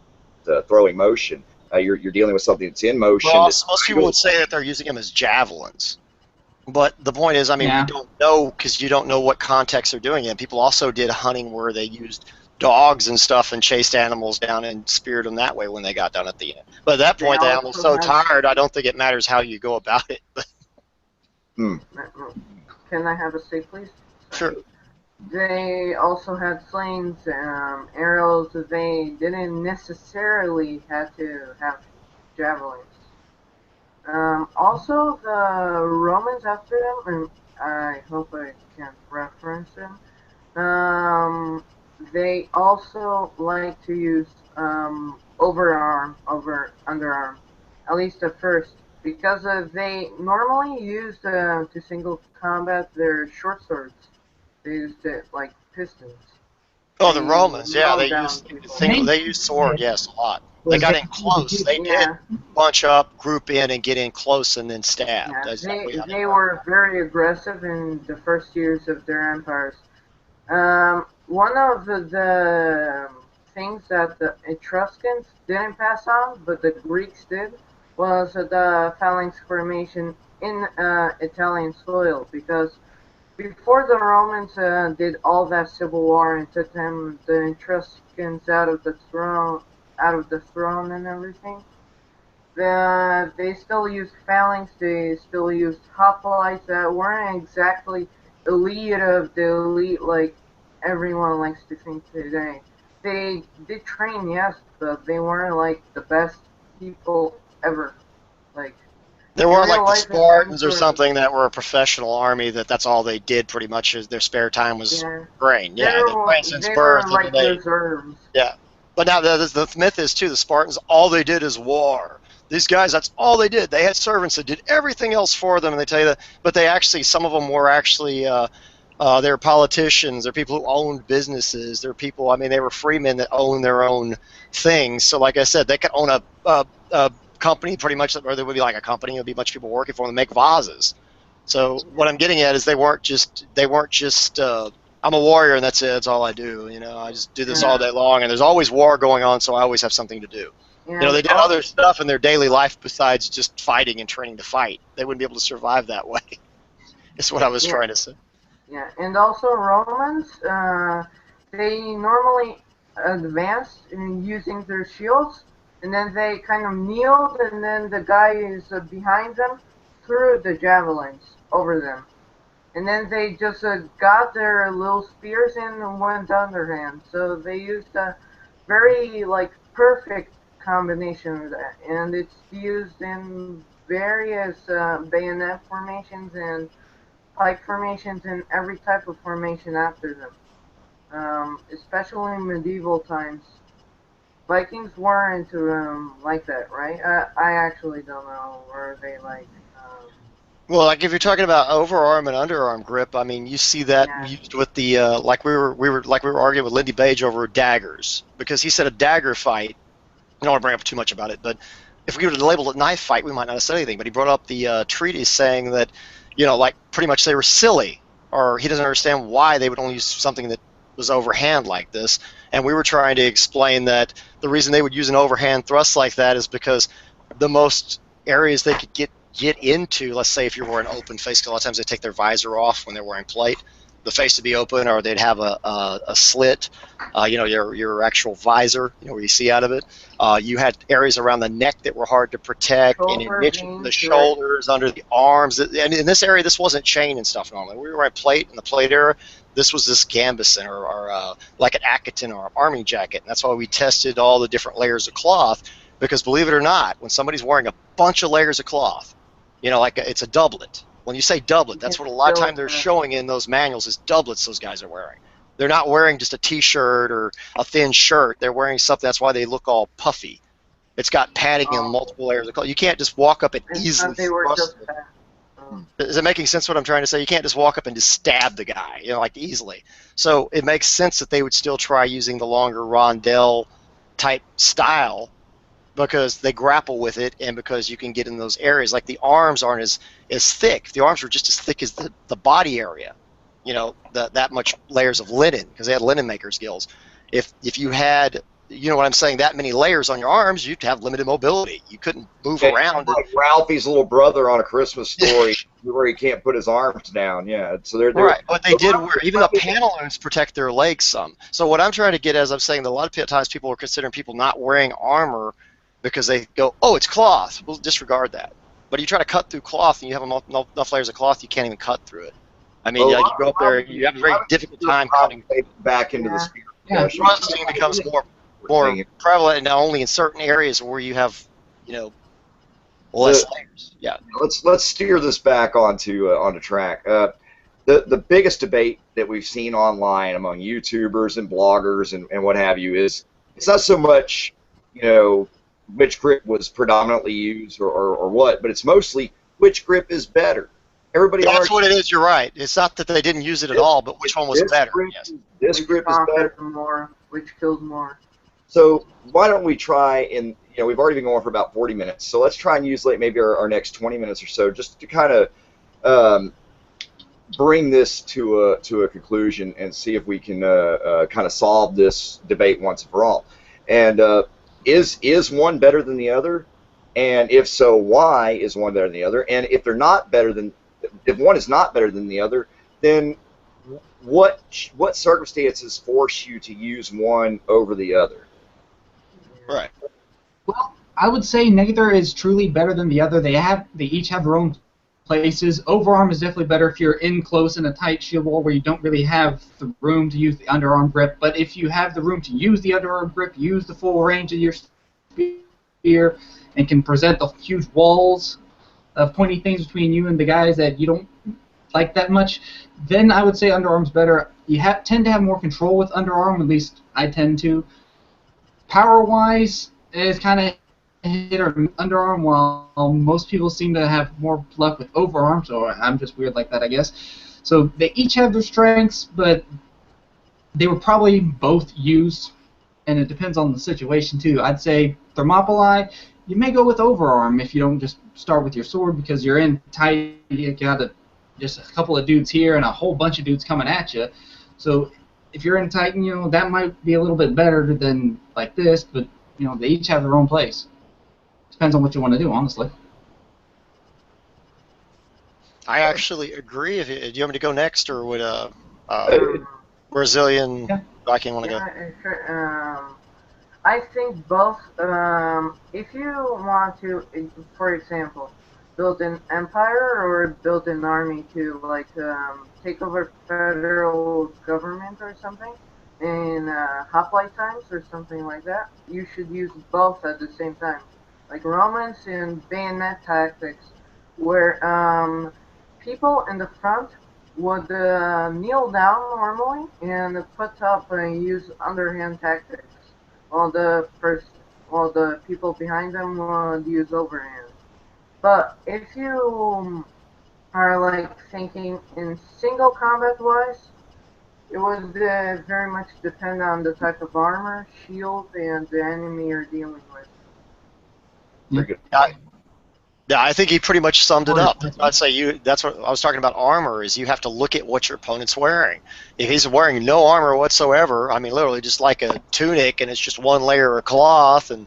throwing motion. You're dealing with something that's in motion. Well, most people would say that they're using them as javelins. But the point is, I mean, we don't know, because you don't know what context they're doing it in. People also did hunting where they used dogs and stuff and chased animals down and speared them that way when they got done at the end. But at that point, the animal's so tired, I don't think it matters how you go about it. Can I have a seat, please? Sure. They also had slings, arrows. They didn't necessarily have to have javelins. Also, the Romans after them, and I hope I can reference them, they also like to use overarm over underarm, at least at first, because they normally used to single combat their short swords. They used it like pistons. Oh, the They Romans, yeah, mowed down people. they used sword, yes, a lot. They Was got they in close. They did Yeah, bunch up, group in, and get in close, and then stab. yeah. That's They exactly how they they work. were very aggressive in the first years of their empires. One of the things that the Etruscans didn't pass on, but the Greeks did, was the phalanx formation in Italian soil. Because before the Romans did all that civil war and took them the Etruscans out of the throne and everything, they still used phalanx. They still used hoplites that weren't exactly elite of the elite like everyone likes to think today. They did train, yes, but they weren't like the best people ever. Like They in weren't real like the life, in terms Spartans or of something that were a professional army that's all they did pretty much is their spare time was yeah, train. Yeah, they trained since they were birth, and then like they reserves. yeah. But now the myth is too the Spartans all they did is war. These guys, that's all they did. They had servants that did everything else for them, and they tell you that. But they actually, some of them were actually they're politicians. They're people who owned businesses. They're people. I mean, they were freemen that owned their own things. So, like I said, they could own a company pretty much, or there would be like a company. There would be a bunch of people working for them to make vases. So what I'm getting at is they weren't just I'm a warrior and that's it. That's all I do. You know, I just do this all Yeah, day long, and there's always war going on, so I always have something to do. You know, and they did also other stuff in their daily life besides just fighting and training to fight. They wouldn't be able to survive that way. Is what I was yeah, trying to say. yeah, and also Romans, they normally advanced in using their shields, and then they kind of kneeled, and then the guy is behind them threw the javelins over them, and then they just got their little spears and went underhand. So they used a very like perfect combination, and it's used in various bayonet formations and pike formations and every type of formation after them. Especially in medieval times. Vikings weren't like that, right? I actually don't know. Were they like, Well, like if you're talking about overarm and underarm grip, I mean, you see that yeah, used with the like we were arguing with Lindy Page over daggers because he said a dagger fight. I don't want to bring up too much about it, but if we were to label it knife fight, we might not have said anything. But he brought up the treatise saying that, like pretty much they were silly, or he doesn't understand why they would only use something that was overhand like this. And we were trying to explain that the reason they would use an overhand thrust like that is because the most areas they could get into, let's say if you're wearing open face, because a lot of times they take their visor off when they're wearing plate, the face would be open, or they'd have a slit, your actual visor, where you see out of it. You had areas around the neck that were hard to protect, and in shoulder niches in the veins, right? shoulders, under the arms. And in this area, this wasn't chain and stuff normally. We were wearing plate in the plate era. This was this Gambeson or like an Akiton or an army jacket. And that's why we tested all the different layers of cloth, because believe it or not, when somebody's wearing a bunch of layers of cloth, like it's a doublet. When you say doublet, You that's can what a lot of feel time they're showing in those manuals is doublets those guys are wearing. They're not wearing just a t-shirt or a thin shirt. They're wearing something. That's why they look all puffy. It's got padding and oh, multiple layers of cloth. You can't just walk up and I easily thought they were thrust just it. fat. Oh, Is it making sense what I'm trying to say? You can't just walk up and just stab the guy, like easily. So it makes sense that they would still try using the longer rondelle type style because they grapple with it and because you can get in those areas. Like the arms aren't as thick. The arms were just as thick as the body area. That much layers of linen because they had linen makers guilds. If you had, what I'm saying, that many layers on your arms, you'd have limited mobility. You couldn't move Yeah, around. like Ralphie's little brother on A Christmas Story, where he can't put his arms down. Yeah, so they're Right, but they did wear, even the pantaloons protect their legs some. So what I'm trying to get, as I'm saying, that a lot of times people are considering people not wearing armor because they go, oh, it's cloth. We'll disregard that. But you try to cut through cloth and you have enough layers of cloth, you can't even cut through it. I mean, well, you go up there, you have a very difficult time cutting. back into the yeah. spear Yeah. discussion. Thrusting becomes more prevalent, and not only in certain areas where you have, less The layers. Yeah. let's steer this back onto track. The biggest debate that we've seen online among YouTubers and bloggers and what have you is it's not so much, you know, which grip was predominantly used or what, but it's mostly which grip is better. Everybody That's what it is. You're right. It's not that they didn't use it at all, but which one was better? Yes. This grip is better. More, which kills more. So why don't we try we've already been going for about 40 minutes, so let's try and use maybe our next 20 minutes or so just to kind of bring this to a conclusion and see if we can kind of solve this debate once and for all. And is one better than the other? And if so, why is one better than the other? And if if one is not better than the other, then what circumstances force you to use one over the other? Right. Well, I would say neither is truly better than the other. They each have their own places. Overarm is definitely better if you're in close in a tight shield wall where you don't really have the room to use the underarm grip. But if you have the room to use the underarm grip, use the full range of your spear, and can present the huge walls of pointy things between you and the guys that you don't like that much, then I would say underarm's better. You tend to have more control with underarm, at least I tend to. Power-wise, it's kind of hit or underarm, while most people seem to have more luck with overarm, so I'm just weird like that, I guess. So they each have their strengths, but they were probably both used, and it depends on the situation, too. I'd say Thermopylae, you may go with overarm if you don't just start with your sword, because you're in tight, you got just a couple of dudes here and a whole bunch of dudes coming at you. So if you're in Titan, that might be a little bit better than like this, but they each have their own place. Depends on what you want to do, honestly. I actually agree. Do you want me to go next, or would Brazilian Viking want to go? Sure. I think both. If you want to, for example, build an empire or build an army to take over federal government or something in half-life times or something like that, you should use both at the same time. Like Romans and bayonet tactics, where people in the front would kneel down normally and put up and use underhand tactics, while the people behind them would use overhand. But if you are thinking in single combat wise, it would very much depend on the type of armor, shield, and the enemy you're dealing with. Very good. Yeah, I think he pretty much summed it up. I'd say that's what I was talking about. Armor is you have to look at what your opponent's wearing. If he's wearing no armor whatsoever, I mean, literally just like a tunic, and it's just one layer of cloth, and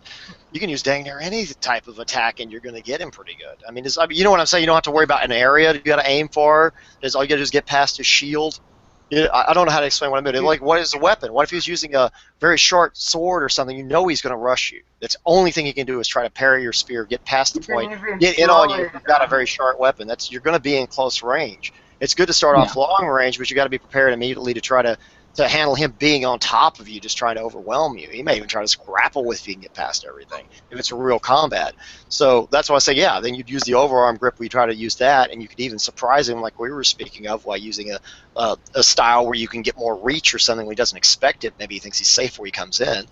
you can use dang near any type of attack, and you're going to get him pretty good. I mean, you know what I'm saying? You don't have to worry about an area you got to aim for. All you got to do is get past his shield. I don't know how to explain what I mean. Like, what is the weapon? What if he's using a very short sword or something? He's going to rush you. That's the only thing he can do is try to parry your spear, get past the point, get in on you. You've got a very sharp weapon. You're going to be in close range. It's good to start off long range, but you got to be prepared immediately to try to handle him being on top of you, just trying to overwhelm you. He may even try to grapple with you and get past everything if it's a real combat. So that's why I say, then you'd use the overarm grip. We try to use that, and you could even surprise him like we were speaking of while using a style where you can get more reach or something when he doesn't expect it. Maybe he thinks he's safe where he comes in.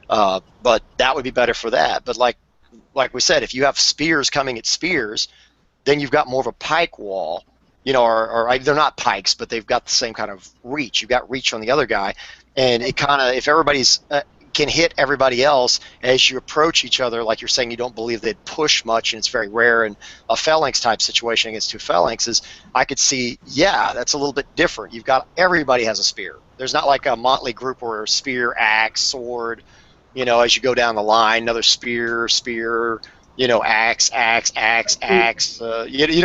But that would be better for that. But like we said, if you have spears coming at spears, then you've got more of a pike wall. Or they're not pikes, but they've got the same kind of reach. You've got reach on the other guy, and it kind of, if everybody's can hit everybody else as you approach each other, like you're saying, you don't believe they'd push much, and it's very rare in a phalanx type situation against two phalanxes. I could see, that's a little bit different. Everybody has a spear. There's not like a motley group where spear, axe, sword, as you go down the line, another spear, axe. You know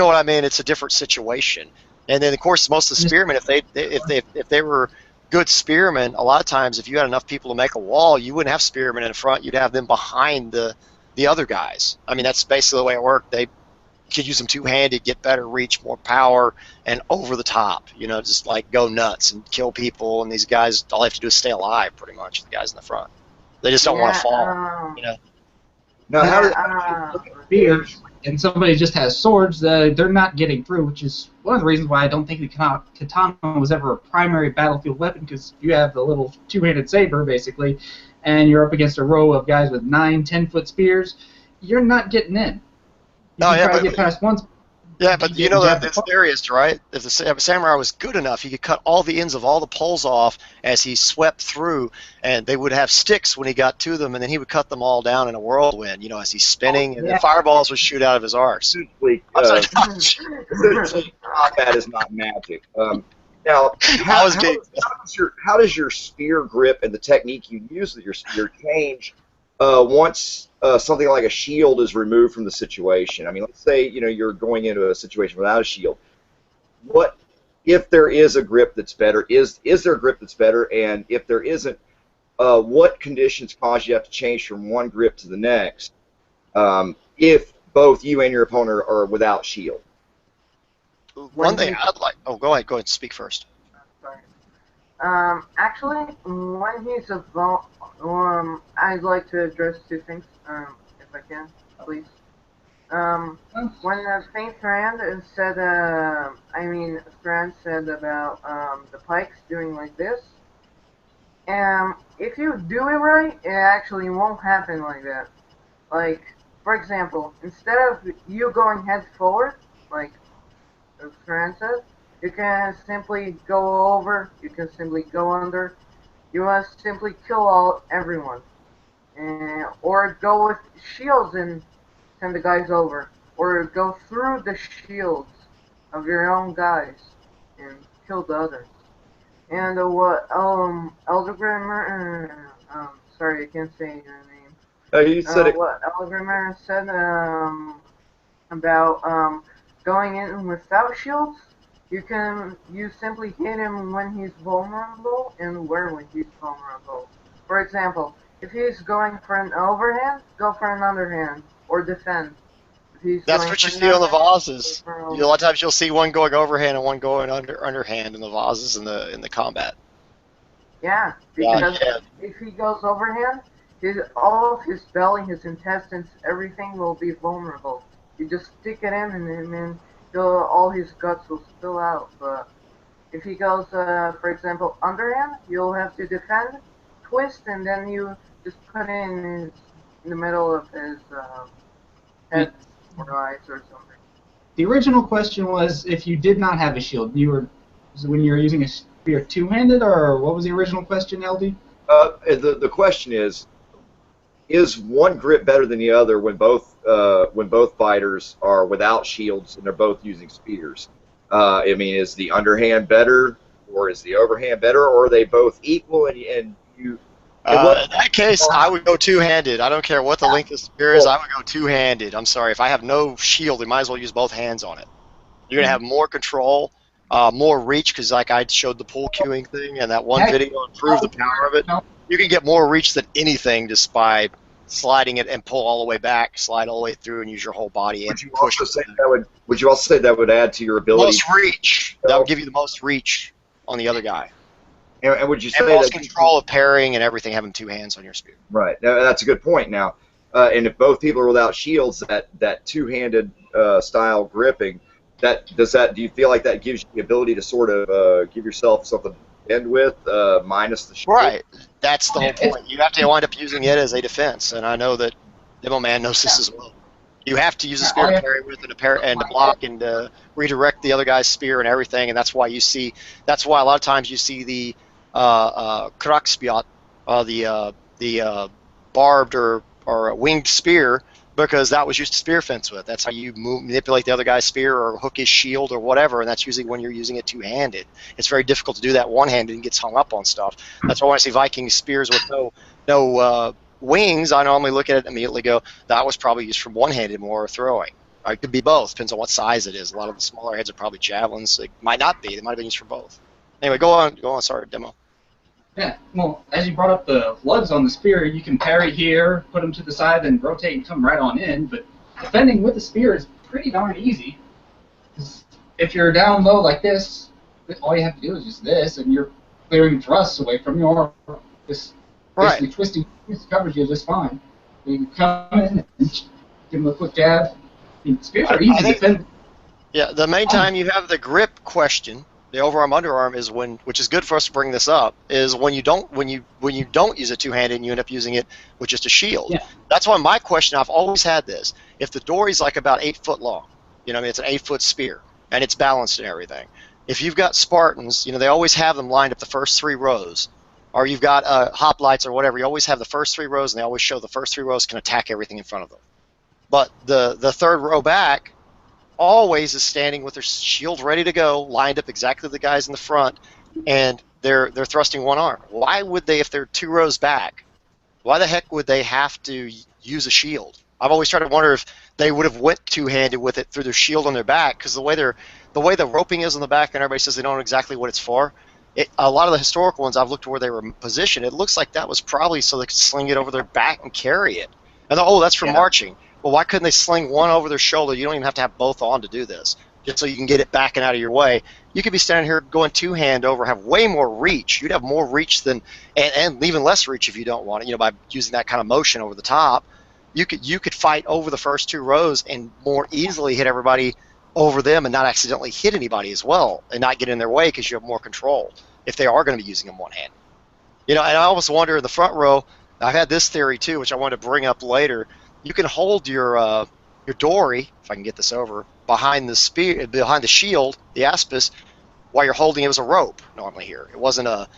what I mean? It's a different situation. And then, of course, most of the spearmen, if they were good spearmen, a lot of times, if you had enough people to make a wall, you wouldn't have spearmen in front. You'd have them behind the other guys. I mean, that's basically the way it worked. They could use them two-handed, get better reach, more power, and over the top. Just like go nuts and kill people. And these guys, all they have to do is stay alive, pretty much. The guys in the front, they just don't want to fall. Now, how do spears and somebody just has swords, they're not getting through, which is one of the reasons why I don't think the katana was ever a primary battlefield weapon, because you have the little two-handed saber, basically, and you're up against a row of guys with 9, 10-foot spears, you're not getting in. You can try to get past one. Yeah, but you know the scariest, right? If the samurai was good enough, he could cut all the ends of all the poles off as he swept through, and they would have sticks when he got to them, and then he would cut them all down in a whirlwind, you know, as he's spinning, and the fireballs would shoot out of his arse. Combat is not magic. Now, how does your spear grip and the technique you use with your spear change once something like a shield is removed from the situation? I mean, let's say you're going into a situation without a shield. What if there is a grip that's better? Is there a grip that's better? And if there isn't, what conditions cause you to have to change from one grip to the next if both you and your opponent are without shield? One thing I'd like... Oh, go ahead. Go ahead and speak first. Sorry. Actually, when he's I'd like to address two things, if I can, please. When ThegnThrand said, Thrand said about the pikes doing like this, if you do it right, it actually won't happen like that. Like, for example, instead of you going head forward, like Thrand said, you can simply go over, you can simply go under, you must simply kill everyone. Or go with shields and send the guys over. Or go through the shields of your own guys and kill the others. And what Eldergrimmer, sorry, I can't say your name. You said it. What Eldergrimmer said about going in without shields, you simply hit him when he's vulnerable and where when he's vulnerable. For example, if he's going for an overhand, go for an underhand or defend. That's what you see on the vases. A lot of times you'll see one going overhand and one going underhand in the vases in the combat. Yeah, because if he goes overhand, all of his belly, his intestines, everything will be vulnerable. You just stick it in and then all his guts will spill out. But if he goes, for example, underhand, you'll have to defend, twist, and then you just put in the middle of his head or eyes or something. The original question was if you did not have a shield, when you were using a spear two-handed, or what was the original question, LD? The question is one grip better than the other when both fighters are without shields and they're both using spears? Is the underhand better, or is the overhand better, or are they both equal? And you. In that case, I would go two-handed. I don't care what the length of the spear is. I would go two-handed. I'm sorry. If I have no shield, you might as well use both hands on it. You're going to have more control, more reach, because like I showed the pull queuing thing, and that one video improved the power of it. You can get more reach than anything just by sliding it and pull all the way back, slide all the way through, and use your whole body and push. Would you also say that would add to your ability? Most reach. That would give you the most reach on the other guy. And would you say most control of parrying and everything, having two hands on your spear? Right. Now, that's a good point. Now, and if both people are without shields, that two-handed style gripping, do you feel like that gives you the ability to sort of give yourself something to end with, minus the shield? Right. That's the whole point. You have to wind up using it as a defense, and I know that Demoman knows this as well. You have to use a spear to parry with and to block and to redirect the other guy's spear and everything, and that's why a lot of times you see the Krakspiot, the barbed or winged spear, because that was used to spear fence with. That's how you manipulate the other guy's spear or hook his shield or whatever, and that's usually when you're using it two-handed. It's very difficult to do that one-handed and gets hung up on stuff. That's why when I see Viking spears with no wings, I normally look at it and immediately go, that was probably used for one-handed more throwing. Or it could be both, depends on what size it is. A lot of the smaller heads are probably javelins. It might not be. They might have been used for both. Anyway, go on. Sorry, Demo. Yeah, well, as you brought up the lugs on the spear, you can parry here, put them to the side, then rotate and come right on in, but defending with the spear is pretty darn easy. If you're down low like this, all you have to do is just this, and you're clearing thrusts away from your arm. Just basically twisting covers you just fine. You can come in and give them a quick jab. I mean, spears are easy to defend. Yeah, the main time you have the grip question, the overarm underarm is when, which is good for us to bring this up, is when you don't use it two-handed and you end up using it with just a shield. Yeah. That's why my question, I've always had this: if the dory's like about 8 foot long, you know, I mean, it's an 8-foot spear and it's balanced and everything. If you've got Spartans, you know, they always have them lined up the first 3 rows, or you've got hoplites or whatever. You always have the first 3 rows, and they always show the first 3 rows can attack everything in front of them. But the third row back always is standing with their shield ready to go, lined up exactly the guys in the front, and they're thrusting one arm. Why would they, if they're 2 rows back, why the heck would they have to use a shield? I've always tried to wonder if they would have went two-handed with it through their shield on their back, because the way the roping is on the back, and everybody says they don't know exactly what it's for. A lot of the historical ones I've looked to where they were positioned, it looks like that was probably so they could sling it over their back and carry it. And oh, that's for marching. Well, why couldn't they sling one over their shoulder? You don't even have to have both on to do this, just so you can get it back and out of your way. You could be standing here going two-hand over, have way more reach. You'd have more reach than, and even less reach if you don't want it, you know, by using that kind of motion over the top. You could fight over the first 2 rows and more easily hit everybody over them and not accidentally hit anybody as well, and not get in their way because you have more control if they are going to be using them one-handed. You know, and I almost wonder in the front row, I've had this theory too, which I want to bring up later. You can hold your dory, if I can get this over, behind the spear, behind the shield, the aspis, while you're holding it as a rope. Normally here, it wasn't a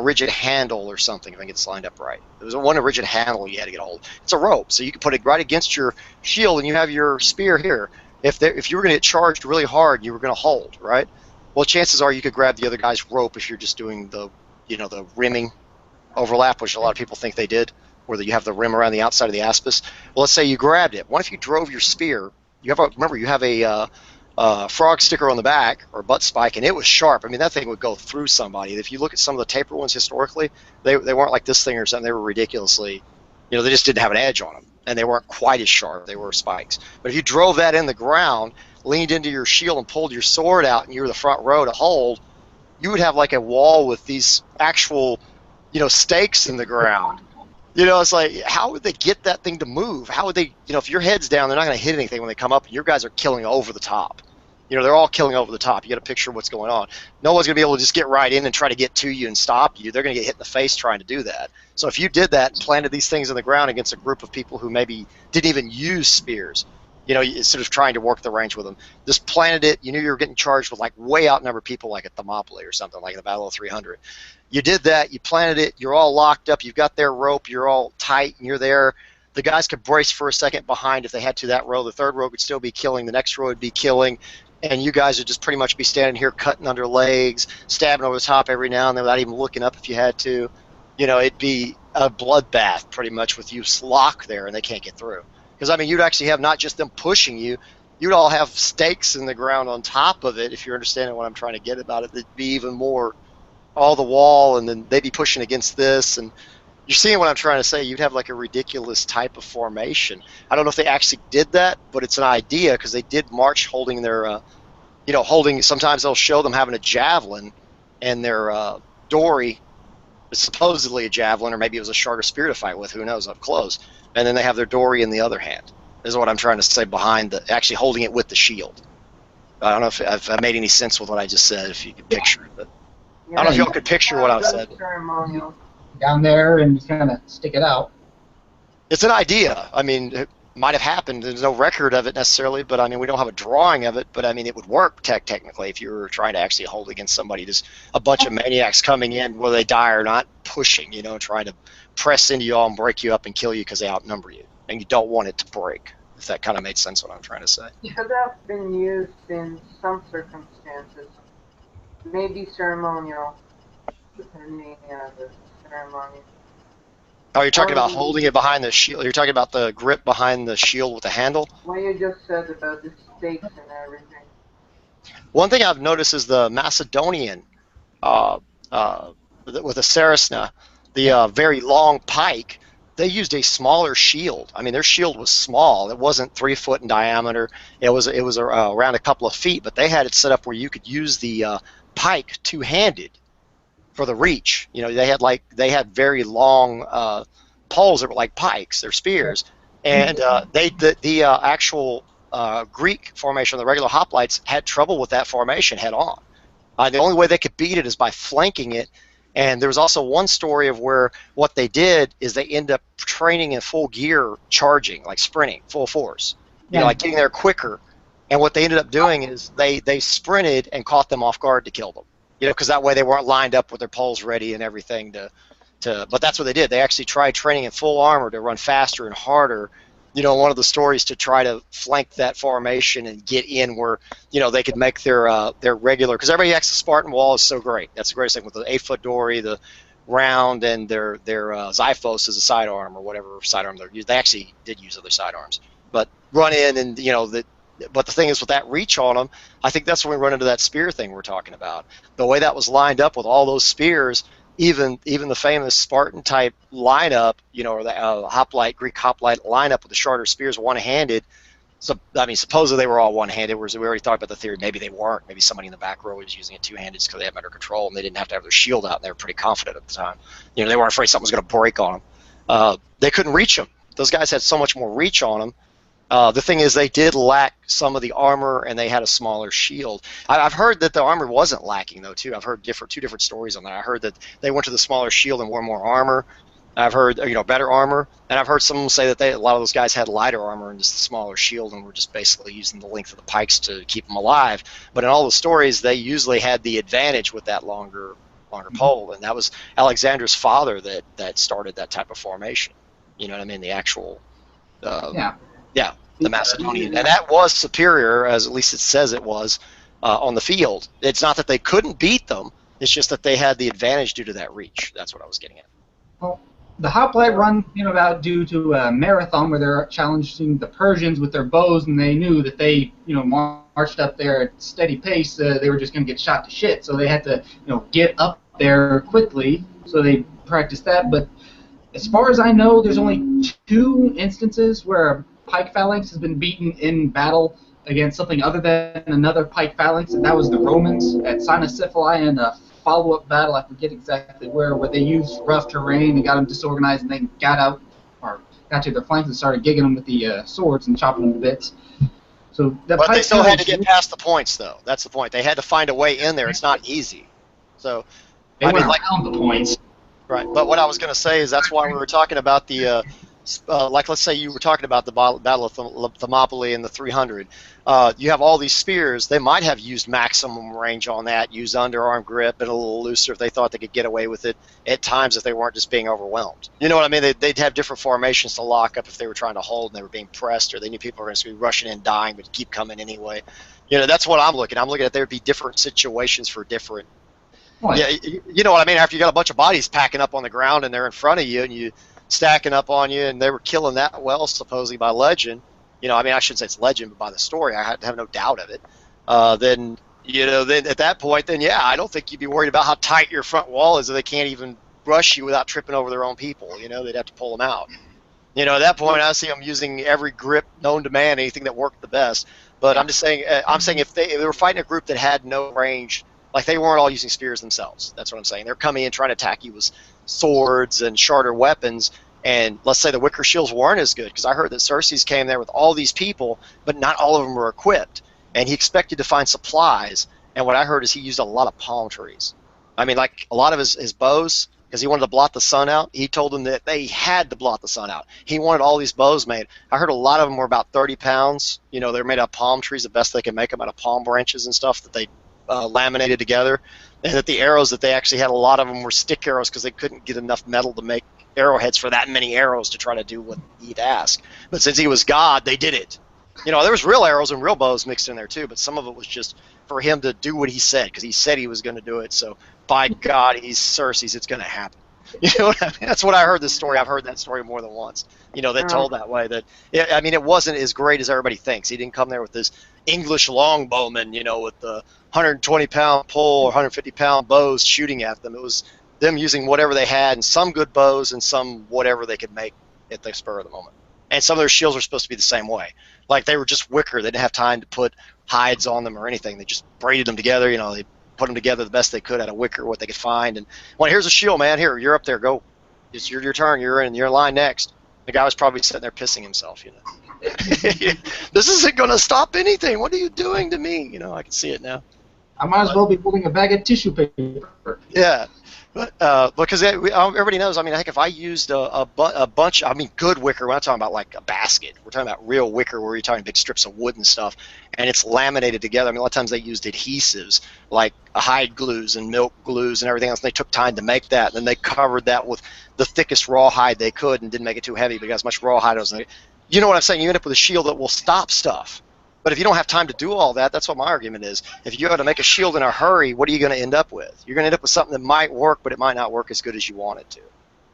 rigid handle or something. If I can get this lined up right, it was one rigid handle you had to get a hold. It's a rope, so you can put it right against your shield, and you have your spear here. If you were going to get charged really hard, you were going to hold, right? Well, chances are you could grab the other guy's rope if you're just doing the rimming overlap, which a lot of people think they did, where you have the rim around the outside of the aspis. Well, let's say you grabbed it. What if you drove your spear? You have a frog sticker on the back, or butt spike, and it was sharp. I mean, that thing would go through somebody. If you look at some of the taper ones historically, they weren't like this thing or something. They were ridiculously, they just didn't have an edge on them, and they weren't quite as sharp. They were spikes. But if you drove that in the ground, leaned into your shield and pulled your sword out, and you were the front row to hold, you would have like a wall with these actual, stakes in the ground. It's like, how would they get that thing to move? How would they, if your head's down, they're not going to hit anything when they come up, and your guys are killing over the top. They're all killing over the top. You got to picture what's going on. No one's going to be able to just get right in and try to get to you and stop you. They're going to get hit in the face trying to do that. So if you did that and planted these things in the ground against a group of people who maybe didn't even use spears, instead of trying to work the range with them, just planted it, you knew you were getting charged with like way outnumbered people like at Thermopylae or something, like in the Battle of 300. You did that, you planted it, you're all locked up, you've got their rope, you're all tight, and you're there. The guys could brace for a second behind if they had to that row. The third row would still be killing, the next row would be killing, and you guys would just pretty much be standing here cutting under legs, stabbing over the top every now and then without even looking up if you had to. It'd be a bloodbath pretty much with you locked there and they can't get through. Because, you'd actually have not just them pushing you, you'd all have stakes in the ground on top of it, if you're understanding what I'm trying to get about it. It'd be even more all the wall, and then they'd be pushing against this, and you're seeing what I'm trying to say. You'd have like a ridiculous type of formation. I don't know if they actually did that, but it's an idea, because they did march holding their, sometimes they'll show them having a javelin, and their dory is supposedly a javelin, or maybe it was a shorter spear to fight with, who knows, up close. And then they have their dory in the other hand, is what I'm trying to say, behind actually holding it with the shield. I don't know if I made any sense with what I just said, if you could picture it, but I don't know if y'all could picture what I said. Down there and kind of stick it out. It's an idea. It might have happened. There's no record of it necessarily, but we don't have a drawing of it. But it would work technically if you were trying to actually hold against somebody. Just a bunch of maniacs coming in, whether they die or not, pushing, trying to press into you all and break you up and kill you because they outnumber you, and you don't want it to break. If that kind of made sense, what I'm trying to say. It could have been used in some circumstances, maybe ceremonial, depending on the ceremony. Oh, you're talking about holding it behind the shield. You're talking about the grip behind the shield with the handle? What you just said about the stakes and everything. One thing I've noticed is the Macedonian, with the Saracena, the very long pike, they used a smaller shield. Their shield was small. It wasn't 3 foot in diameter. It was around a couple of feet, but they had it set up where you could use the pike two-handed for the reach. They had very long poles that were like pikes. They're spears, and the actual Greek formation, the regular hoplites, had trouble with that formation head on. The only way they could beat it is by flanking it. And there was also one story of where what they did is they end up training in full gear, charging, like sprinting, full force, you know, like getting there quicker. And what they ended up doing is they sprinted and caught them off guard to kill them, you know, because that way they weren't lined up with their poles ready and everything but that's what they did. They actually tried training in full armor to run faster and harder. You know, one of the stories to try to flank that formation and get in where, you know, they could make their regular, because everybody acts the Spartan wall is so great. That's the greatest thing with the 8-foot dory, the round, and their Xiphos as a sidearm or whatever sidearm they're using. They actually did use other sidearms, but run in and, you know, but the thing is with that reach on them, I think that's when we run into that spear thing we're talking about. The way that was lined up with all those spears, even the famous Spartan type lineup, you know, or the hoplite, Greek hoplite lineup with the shorter spears one-handed. So I mean, supposedly they were all one-handed. Whereas we already talked about the theory. Maybe they weren't. Maybe somebody in the back row was using it two-handed because they had them under control and they didn't have to have their shield out. And they were pretty confident at the time. You know, they weren't afraid something was going to break on them. They couldn't reach them. Those guys had so much more reach on them. The thing is, they did lack some of the armor, and they had a smaller shield. I've heard that the armor wasn't lacking, though, too. I've heard two different stories on that. I heard that they went to the smaller shield and wore more armor. I've heard, you know, better armor, and I've heard someone say that a lot of those guys had lighter armor and just the smaller shield, and were just basically using the length of the pikes to keep them alive. But in all the stories, they usually had the advantage with that longer pole, and that was Alexander's father that started that type of formation. You know what I mean? The actual yeah, the Macedonian, and that was superior, as at least it says it was, on the field. It's not that they couldn't beat them; it's just that they had the advantage due to that reach. That's what I was getting at. Well, the hoplite run came about due to a marathon where they're challenging the Persians with their bows, and they knew that they, you know, marched up there at steady pace. They were just going to get shot to shit, so they had to, you know, get up there quickly. So they practiced that. But as far as I know, there's only 2 instances where pike phalanx has been beaten in battle against something other than another pike phalanx, and that was the Romans at Cynocephali in a follow-up battle. I forget exactly where they used rough terrain and got them disorganized, and they got to their flanks and started gigging them with the swords and chopping them to bits. So but they still had to get past the points, though. That's the point. They had to find a way in there. It's not easy. So they went around the points. Right, but what I was going to say is that's why we were talking about the, like let's say you were talking about the Battle of Thermopylae and the 300. You have all these spears. They might have used maximum range on that, used underarm grip and a little looser if they thought they could get away with it at times if they weren't just being overwhelmed. You know what I mean? They'd have different formations to lock up if they were trying to hold and they were being pressed, or they knew people were going to be rushing in dying but keep coming anyway. You know, that's what I'm looking at. There'd be different situations for different. Yeah, you know what I mean? After you got a bunch of bodies packing up on the ground and they're in front of you and you stacking up on you, and they were killing that well, supposedly by legend. You know, I mean, I shouldn't say it's legend, but by the story, I have no doubt of it. Then, you know, then at that point, then yeah, I don't think you'd be worried about how tight your front wall is, if they can't even rush you without tripping over their own people. You know, they'd have to pull them out. You know, at that point, I see them using every grip known to man, anything that worked the best. But I'm just saying, if they were fighting a group that had no range. Like, they weren't all using spears themselves. That's what I'm saying. They're coming in trying to attack you with swords and shorter weapons. And let's say the wicker shields weren't as good, because I heard that Xerxes came there with all these people, but not all of them were equipped. And he expected to find supplies. And what I heard is he used a lot of palm trees. I mean, like a lot of his bows, because he wanted to blot the sun out. He told them that they had to blot the sun out. He wanted all these bows made. I heard a lot of them were about 30 pounds. You know, they're made out of palm trees, the best they can make them out of palm branches and stuff that they laminated together, and that the arrows that they actually had, a lot of them were stick arrows because they couldn't get enough metal to make arrowheads for that many arrows to try to do what he'd ask. But since he was God, they did it. You know, there was real arrows and real bows mixed in there too, but some of it was just for him to do what he said, because he said he was going to do it. So by God, he's Xerxes, it's going to happen. You know what I mean? That's what I heard this story. I've heard that story more than once. You know, that told that way. I mean, it wasn't as great as everybody thinks. He didn't come there with this English longbowman, you know, with the 120-pound pole or 150-pound bows shooting at them. It was them using whatever they had, and some good bows and some whatever they could make at the spur of the moment. And some of their shields were supposed to be the same way. Like, they were just wicker. They didn't have time to put hides on them or anything. They just braided them together. You know, they put them together the best they could out of wicker, what they could find. And, well, here's a shield, man. Here, you're up there. Go. It's your turn. You're in your line next. The guy was probably sitting there pissing himself, you know. This isn't going to stop anything. What are you doing to me? You know, I can see it now. I might as well be holding a bag of tissue paper. Yeah. Because everybody knows, I mean, I think if I used a bunch, I mean, good wicker, we're not talking about like a basket. We're talking about real wicker where you're talking big strips of wood and stuff, and it's laminated together. I mean, a lot of times they used adhesives like hide glues and milk glues and everything else. And they took time to make that, and then they covered that with the thickest rawhide they could and didn't make it too heavy because much rawhide was. You know what I'm saying? You end up with a shield that will stop stuff. But if you don't have time to do all that, that's what my argument is. If you have to make a shield in a hurry, what are you going to end up with? You're going to end up with something that might work, but it might not work as good as you want it to.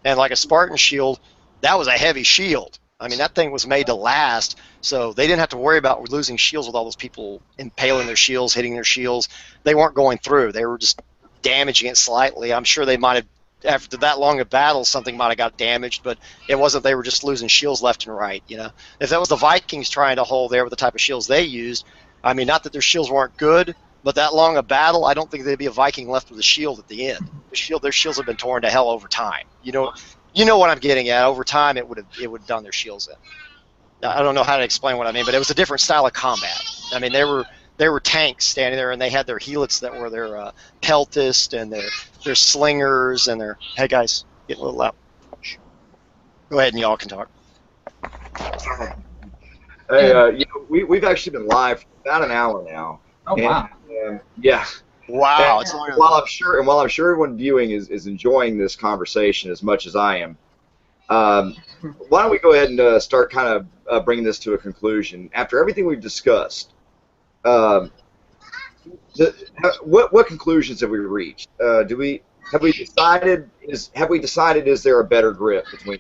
And like a Spartan shield, that was a heavy shield. I mean, that thing was made to last, so they didn't have to worry about losing shields with all those people impaling their shields, hitting their shields. They weren't going through. They were just damaging it slightly. I'm sure they might have, after that long a battle, something might have got damaged, but it wasn't they were just losing shields left and right, you know. If that was the Vikings trying to hold there with the type of shields they used, I mean, not that their shields weren't good, but that long a battle, I don't think there'd be a Viking left with a shield at the end. Their shields have been torn to hell over time. You know what I'm getting at. Over time, it would have done their shields in. Now, I don't know how to explain what I mean, but it was a different style of combat. I mean, they were tanks standing there, and they had their helix that were their peltist and their slingers and their. Hey guys, get a little loud. Go ahead, and y'all can talk. Hey, we've actually been live for about an hour now. Oh wow! Yeah. Wow. And while I'm sure everyone viewing is enjoying this conversation as much as I am, why don't we go ahead and start kind of bringing this to a conclusion after everything we've discussed. What conclusions have we reached? Have we decided is there a better grip between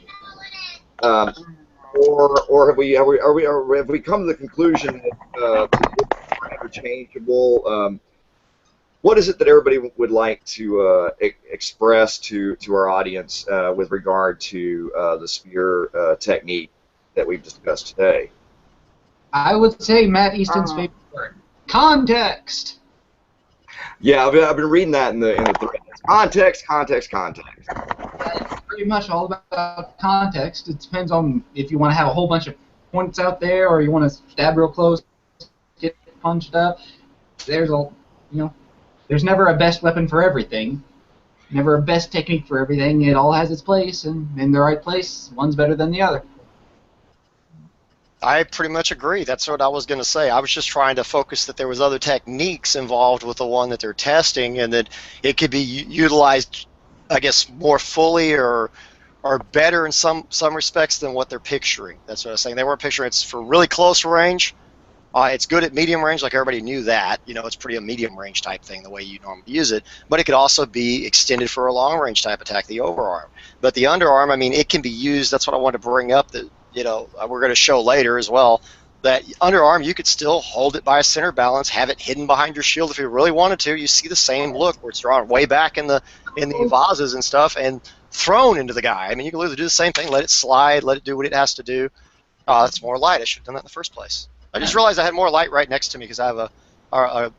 or have we come to the conclusion that are interchangeable? What is it that everybody would like to express to our audience with regard to the spear technique that we've discussed today? I would say Matt Easton's favorite word: context. Yeah, I've been reading that in the thread. Context. It's pretty much all about context. It depends on if you want to have a whole bunch of points out there, or you want to stab real close, get punched up. There's never a best weapon for everything. Never a best technique for everything. It all has its place, and in the right place, one's better than the other. I pretty much agree. That's what I was going to say. I was just trying to focus that there was other techniques involved with the one that they're testing, and that it could be utilized, I guess, more fully or better in some respects than what they're picturing. That's what I was saying. They weren't picturing it's for really close range. It's good at medium range, like everybody knew that. It's pretty a medium range type thing, the way you normally use it. But it could also be extended for a long range type attack, the overarm. But the underarm, I mean, it can be used. That's what I wanted to bring up. That we're going to show later as well. That underarm, you could still hold it by a center balance, have it hidden behind your shield if you really wanted to. You see the same look where it's drawn way back in the vases and stuff, and thrown into the guy. I mean, you can literally do the same thing. Let it slide. Let it do what it has to do. That's more light. I should have done that in the first place. I just realized I had more light right next to me because I have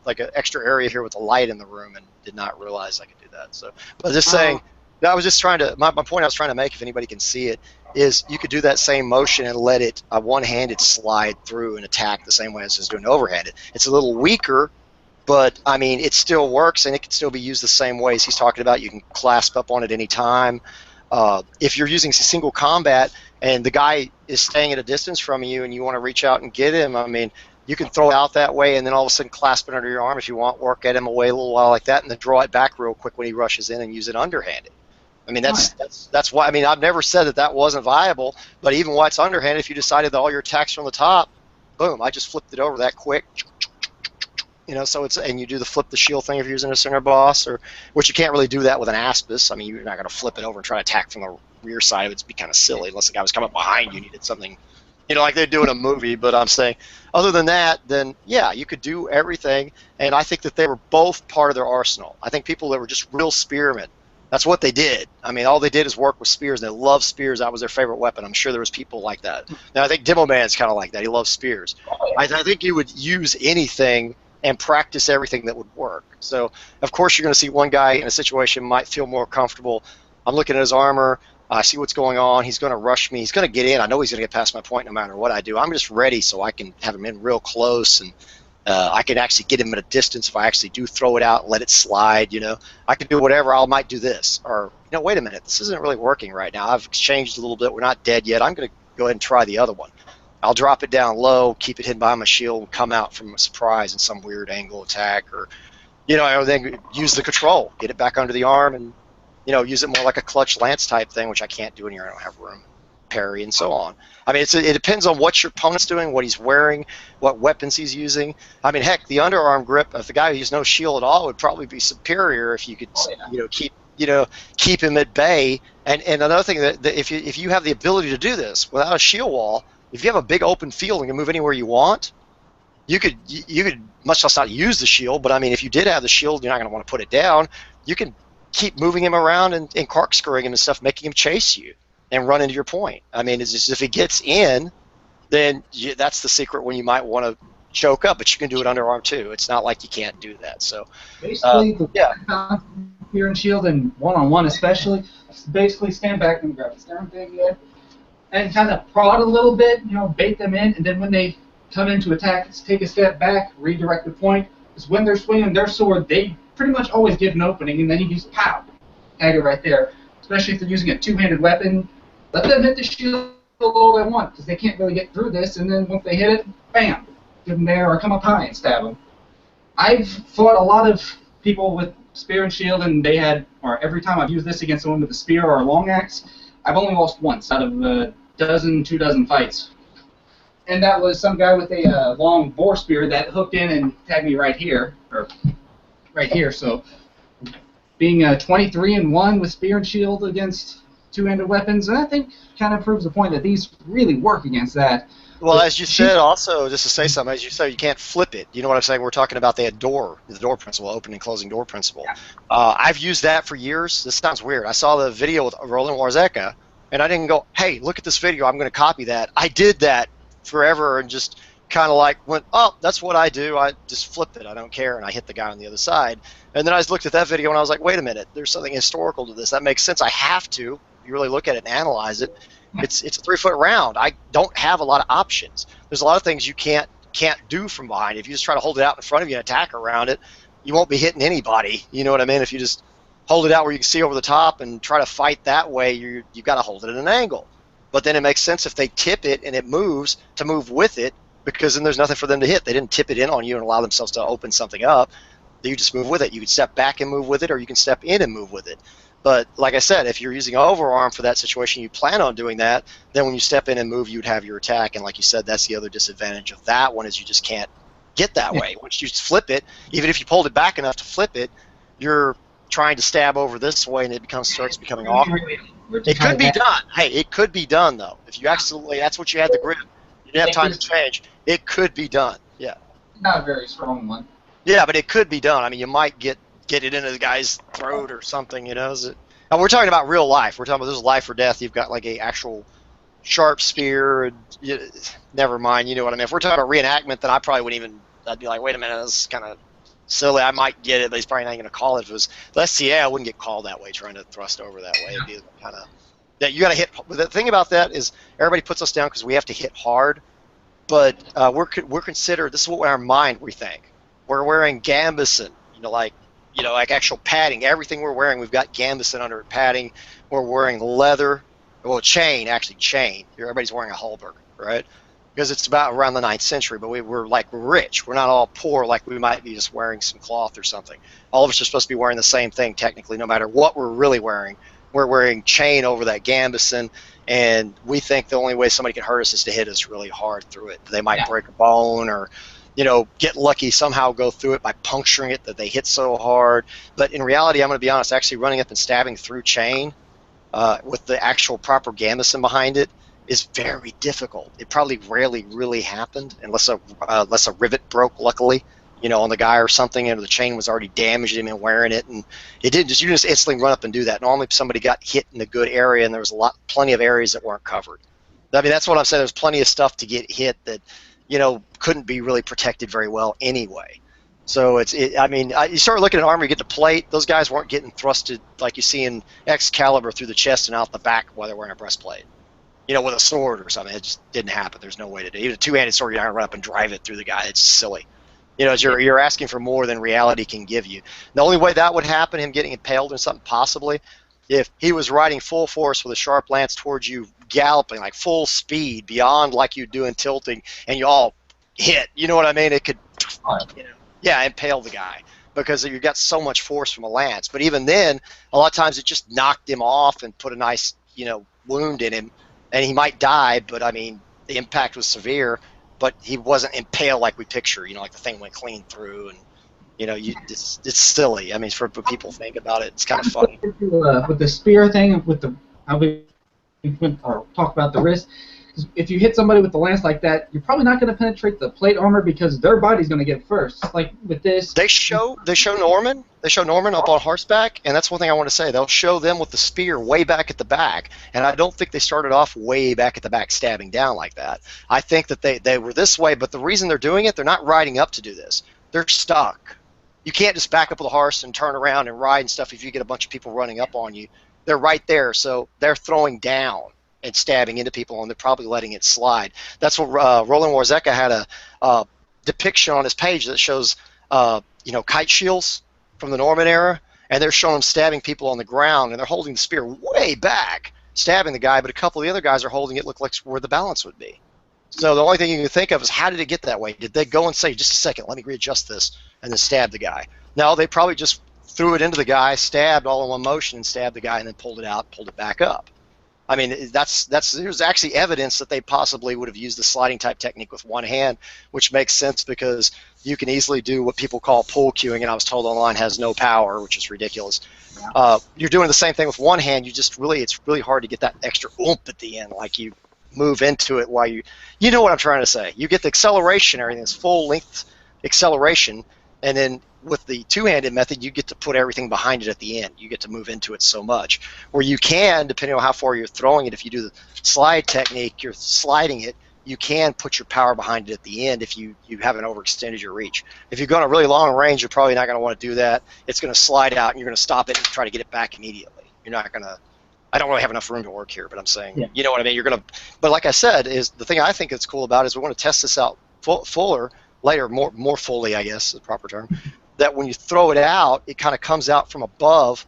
like an extra area here with a light in the room, and did not realize I could do that. So, but just saying, I was just trying to. My point I was trying to make, if anybody can see it, is you could do that same motion and let it one-handed slide through and attack the same way as it's doing overhanded. It's a little weaker, but I mean it still works, and it can still be used the same way as he's talking about. You can clasp up on it any time. If you're using single combat and the guy is staying at a distance from you and you want to reach out and get him, I mean, you can throw it out that way and then all of a sudden clasp it under your arm if you want, work at him away a little while like that, and then draw it back real quick when he rushes in and use it underhanded. I mean, that's why. I mean, I've never said that wasn't viable, but even while it's underhanded, if you decided that all your attacks are on the top, boom, I just flipped it over that quick. So it's, and you do the flip the shield thing if you're using a center boss, which you can't really do that with an aspis. I mean, you're not going to flip it over and try to attack from the rear side. It'd be kind of silly unless the guy was coming behind you and needed something, like they do in a movie. But I'm saying, other than that, then yeah, you could do everything. And I think that they were both part of their arsenal. I think people that were just real spearmen, that's what they did. I mean, all they did is work with spears, and they loved spears. That was their favorite weapon. I'm sure there was people like that. Now, I think Demoman's kind of like that. He loves spears. I think you would use anything and practice everything that would work. So, of course, you're going to see one guy in a situation might feel more comfortable. I'm looking at his armor. I see what's going on. He's going to rush me. He's going to get in. I know he's going to get past my point no matter what I do. I'm just ready so I can have him in real close and I can actually get him at a distance if I actually do throw it out and let it slide. I can do whatever. I might do this, or wait a minute, this isn't really working right now. I've exchanged a little bit. We're not dead yet. I'm going to go ahead and try the other one. I'll drop it down low, keep it hidden behind my shield, and come out from a surprise in some weird angle attack, or then use the control, get it back under the arm, and use it more like a clutch lance type thing, which I can't do in here. I don't have room. Parry and so on. I mean, it depends on what your opponent's doing, what he's wearing, what weapons he's using. I mean, heck, the underarm grip of the guy who has no shield at all would probably be superior if you could, keep him at bay. And another thing that if you have the ability to do this without a shield wall, if you have a big open field and can move anywhere you want, you could much less not use the shield. But I mean, if you did have the shield, you're not going to want to put it down. You can keep moving him around and corkscrewing him and stuff, making him chase you and run into your point. I mean, it's just if he gets in, then that's the secret when you might want to choke up, but you can do it underarm too. It's not like you can't do that. So basically, here in shield and one-on-one especially, basically stand back and grab the stern thing there, and kind of prod a little bit, bait them in, and then when they come in to attack, take a step back, redirect the point. Because when they're swinging their sword, they pretty much always give an opening, and then you just pow, tag it right there. Especially if they're using a two-handed weapon. Let them hit the shield all they want, because they can't really get through this, and then once they hit it, bam, give them there, or come up high and stab them. I've fought a lot of people with spear and shield, and every time I've used this against someone with a spear or a long axe, I've only lost once out of a two dozen fights. And that was some guy with a long boar spear that hooked in and tagged me right here, so being 23-1 with spear and shield against two-handed weapons, and I think kind of proves the point that these really work against that. Well, as you said, also, just to say something, as you said, you can't flip it. You know what I'm saying? We're talking about the door principle, opening and closing door principle. Yeah. I've used that for years. This sounds weird. I saw the video with Roland Warzeka, and I didn't go, hey, look at this video, I'm going to copy that. I did that forever and just kind of like went, oh, that's what I do. I just flip it. I don't care, and I hit the guy on the other side. And then I just looked at that video, and I was like, wait a minute, there's something historical to this. That makes sense. I have to. You really look at it and analyze it. It's a 3-foot round. I don't have a lot of options. There's a lot of things you can't do from behind. If you just try to hold it out in front of you and attack around it, you won't be hitting anybody. You know what I mean? If you just hold it out where you can see over the top and try to fight that way, you've got to hold it at an angle. But then it makes sense if they tip it and it moves to move with it, because then there's nothing for them to hit. They didn't tip it in on you and allow themselves to open something up. You just move with it. You can step back and move with it, or you can step in and move with it. But like I said, if you're using overarm for that situation, you plan on doing that, then when you step in and move, you'd have your attack. And like you said, that's the other disadvantage of that one, is you just can't get that way. Once you flip it, even if you pulled it back enough to flip it, you're trying to stab over this way, and it starts becoming awkward. It could be done. Hey, it could be done, though. If you absolutely, that's what you had the grip. You didn't have time to change. It could be done. Yeah. Not a very strong one. Yeah, but it could be done. I mean, you might get it into the guy's throat or something, And we're talking about real life. We're talking about this is life or death. You've got like a actual sharp spear. Never mind, you know what I mean. If we're talking about reenactment, then I probably wouldn't even. I'd be like, wait a minute, this is kind of silly. I might get it, but he's probably not going to call it. If it was the SCA, I wouldn't get called that way, trying to thrust over that way. It'd be kind of you got to hit. But the thing about that is everybody puts us down because we have to hit hard. But we're considered. This is what our mind we think. We're wearing Gambeson, like actual padding. Everything we're wearing, we've got Gambeson under it, padding. We're wearing leather, well, chain. Everybody's wearing a halberd, right? Because it's about around the 9th century, but we're like rich. We're not all poor like we might be just wearing some cloth or something. All of us are supposed to be wearing the same thing technically, no matter what we're really wearing. We're wearing chain over that Gambeson, and we think the only way somebody can hurt us is to hit us really hard through it. They might break a bone or get lucky, somehow go through it by puncturing it that they hit so hard. But in reality, I'm going to be honest, actually running up and stabbing through chain with the actual proper Gambeson behind it is very difficult. It probably rarely really happened unless a rivet broke, luckily, on the guy or something, and the chain was already damaged him and wearing it, and you didn't just instantly run up and do that. Normally, somebody got hit in a good area, and there was plenty of areas that weren't covered. I mean, that's what I'm saying. There's plenty of stuff to get hit that couldn't be really protected very well anyway. So you start looking at armor, you get to plate. Those guys weren't getting thrusted like you see in Excalibur through the chest and out the back while they're wearing a breastplate. With a sword or something. It just didn't happen. There's no way to do it. Even a two-handed sword, you're not going to run up and drive it through the guy. It's silly. You know, you're asking for more than reality can give you. The only way that would happen, him getting impaled or something, possibly, if he was riding full force with a sharp lance towards you, galloping like full speed beyond like you do in tilting, and you all hit. You know what I mean? It could, you know, yeah, impale the guy because you got so much force from a lance. But even then, a lot of times it just knocked him off and put a nice, you know, wound in him, and he might die. But I mean, the impact was severe, but he wasn't impaled like we picture. You know, like the thing went clean through, and you know, it's silly. I mean, for people think about it, it's kind of funny. With the spear thing, with the how we went, or talk about the wrist. If you hit somebody with the lance like that, you're probably not going to penetrate the plate armor because their body's going to get first. Like with this, they show Norman. They show Norman up on horseback, and that's one thing I want to say. They'll show them with the spear way back at the back, and I don't think they started off way back at the back stabbing down like that. I think that they were this way, but the reason they're doing it, they're not riding up to do this. They're stuck. You can't just back up with a horse and turn around and ride and stuff if you get a bunch of people running up on you. They're right there, so they're throwing down and stabbing into people, and they're probably letting it slide. That's what Roland Warzeka had a depiction on his page that shows you know, kite shields from the Norman era, and they're showing them stabbing people on the ground, and they're holding the spear way back, stabbing the guy, but a couple of the other guys are holding it look like where the balance would be. So the only thing you can think of is, how did it get that way? Did they go and say, just a second, let me readjust this, and then stab the guy? No, they probably just threw it into the guy, stabbed all in one motion, and stabbed the guy, and then pulled it out, pulled it back up. I mean, there's actually evidence that they possibly would have used the sliding type technique with one hand, which makes sense because you can easily do what people call pull cueing, and I was told online has no power, which is ridiculous. You're doing the same thing with one hand. It's really hard to get that extra oomph at the end, like you move into it while you know what I'm trying to say. You get the acceleration, everything's full length acceleration, and then with the two-handed method, you get to put everything behind it at the end. You get to move into it so much. Where you can, depending on how far you're throwing it, if you do the slide technique, you're sliding it, you can put your power behind it at the end if you haven't overextended your reach. If you're going a really long range, you're probably not going to want to do that. It's going to slide out, and you're going to stop it and try to get it back immediately. You're not going to. I don't really have enough room to work here, but I'm saying, yeah. You know what I mean? You're going to. But like I said, is the thing I think that's cool about it is we want to test this out fuller later, more fully, I guess is the proper term. That when you throw it out, it kind of comes out from above,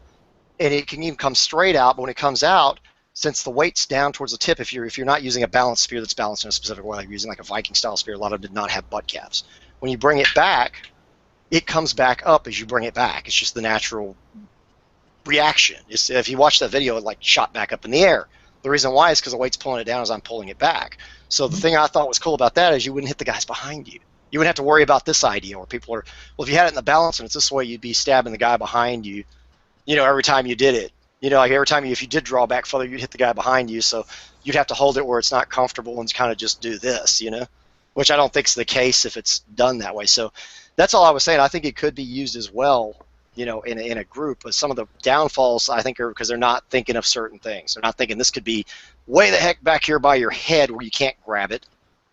and it can even come straight out. But when it comes out, since the weight's down towards the tip, if you're not using a balanced spear that's balanced in a specific way, like you're using like a Viking style spear, a lot of them did not have butt caps. When you bring it back, it comes back up as you bring it back. It's just the natural reaction. If you watch that video, it like shot back up in the air. The reason why is because the weight's pulling it down as I'm pulling it back. So the thing I thought was cool about that is you wouldn't hit the guys behind you. You wouldn't have to worry about this idea where people are, well, if you had it in the balance and it's this way, you'd be stabbing the guy behind you, you know, every time you did it. You know, like every time if you did draw back further, you'd hit the guy behind you. So you'd have to hold it where it's not comfortable and kind of just do this, you know, which I don't think is the case if it's done that way. So that's all I was saying. I think it could be used as well, you know, in a group. But some of the downfalls, I think, are because they're not thinking of certain things. They're not thinking this could be way the heck back here by your head where you can't grab it.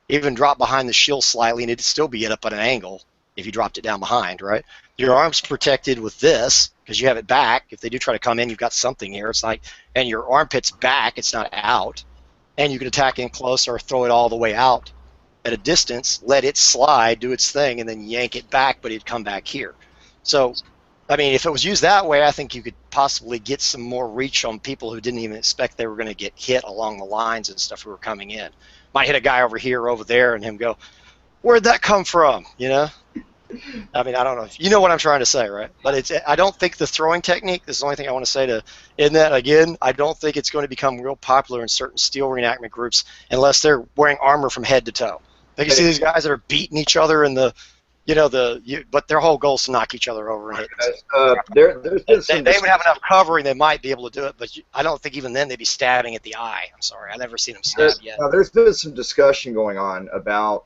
Even drop behind the shield slightly, and it'd still be up at an angle if you dropped it down behind, right? Your arm's protected with this because you have it back. If they do try to come in, you've got something here. It's like, and your armpit's back, it's not out. And you can attack in close or throw it all the way out at a distance, let it slide, do its thing, and then yank it back, but it'd come back here. So, I mean, if it was used that way, I think you could possibly get some more reach on people who didn't even expect they were going to get hit along the lines and stuff who were coming in. Might hit a guy over here or over there and him go, where'd that come from, you know? I mean, I don't know. You know what I'm trying to say, right? But I don't think the throwing technique, this is the only thing I want to say in that, again, I don't think it's going to become real popular in certain steel reenactment groups unless they're wearing armor from head to toe. Like you see these guys that are beating each other in the, you know, but their whole goal is to knock each other over and hit. They would have enough covering, they might be able to do it, but I don't think even then they'd be stabbing at the eye. I'm sorry, I've never seen them stab yet. There's been some discussion going on about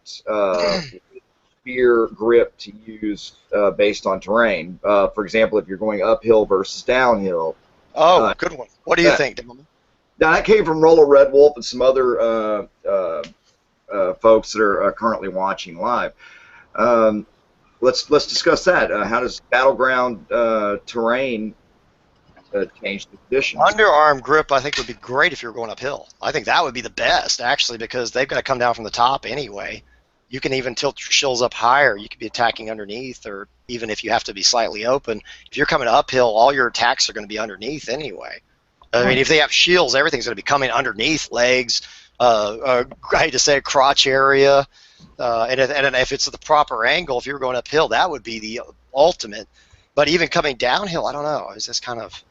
spear grip to use based on terrain. For example, if you're going uphill versus downhill. Oh, good one. What do you think, Demoman? Now, that came from Rollo Red Wolf and some other folks that are currently watching live. Let's discuss that. How does battleground terrain change the conditions? Underarm grip, I think, would be great if you were going uphill. I think that would be the best, actually, because they've got to come down from the top anyway. You can even tilt your shields up higher. You could be attacking underneath, or even if you have to be slightly open. If you're coming uphill, all your attacks are going to be underneath anyway. I mean, if they have shields, everything's going to be coming underneath, legs, I hate to say, crotch area. And if it's the proper angle, if you were going uphill, that would be the ultimate. But even coming downhill, I don't know. Is this kind of,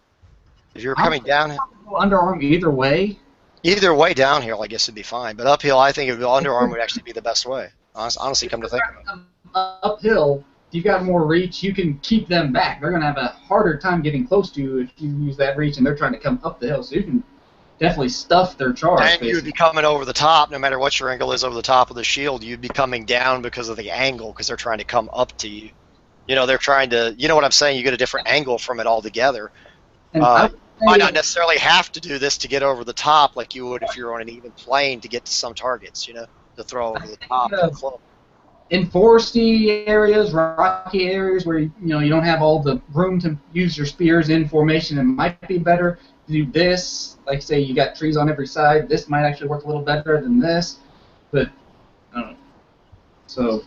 if you're coming downhill, underarm either way. Either way, downhill, I guess it'd be fine. But uphill, I think underarm would actually be the best way. Honestly, come to think of it. Uphill, you got more reach. You can keep them back. They're going to have a harder time getting close to you if you use that reach, and they're trying to come up the hill. So you can definitely stuff their charge. And you would be coming over the top, no matter what your angle is over the top of the shield. You'd be coming down because of the angle, because they're trying to come up to you. You know, they're trying to. You know what I'm saying? You get a different angle from it altogether. You might not necessarily have to do this to get over the top like you would if you're on an even plane to get to some targets, you know, to throw over the top. In foresty areas, rocky areas where you don't have all the room to use your spears in formation, it might be better to do this. Like say you got trees on every side, this might actually work a little better than this. But I don't know. So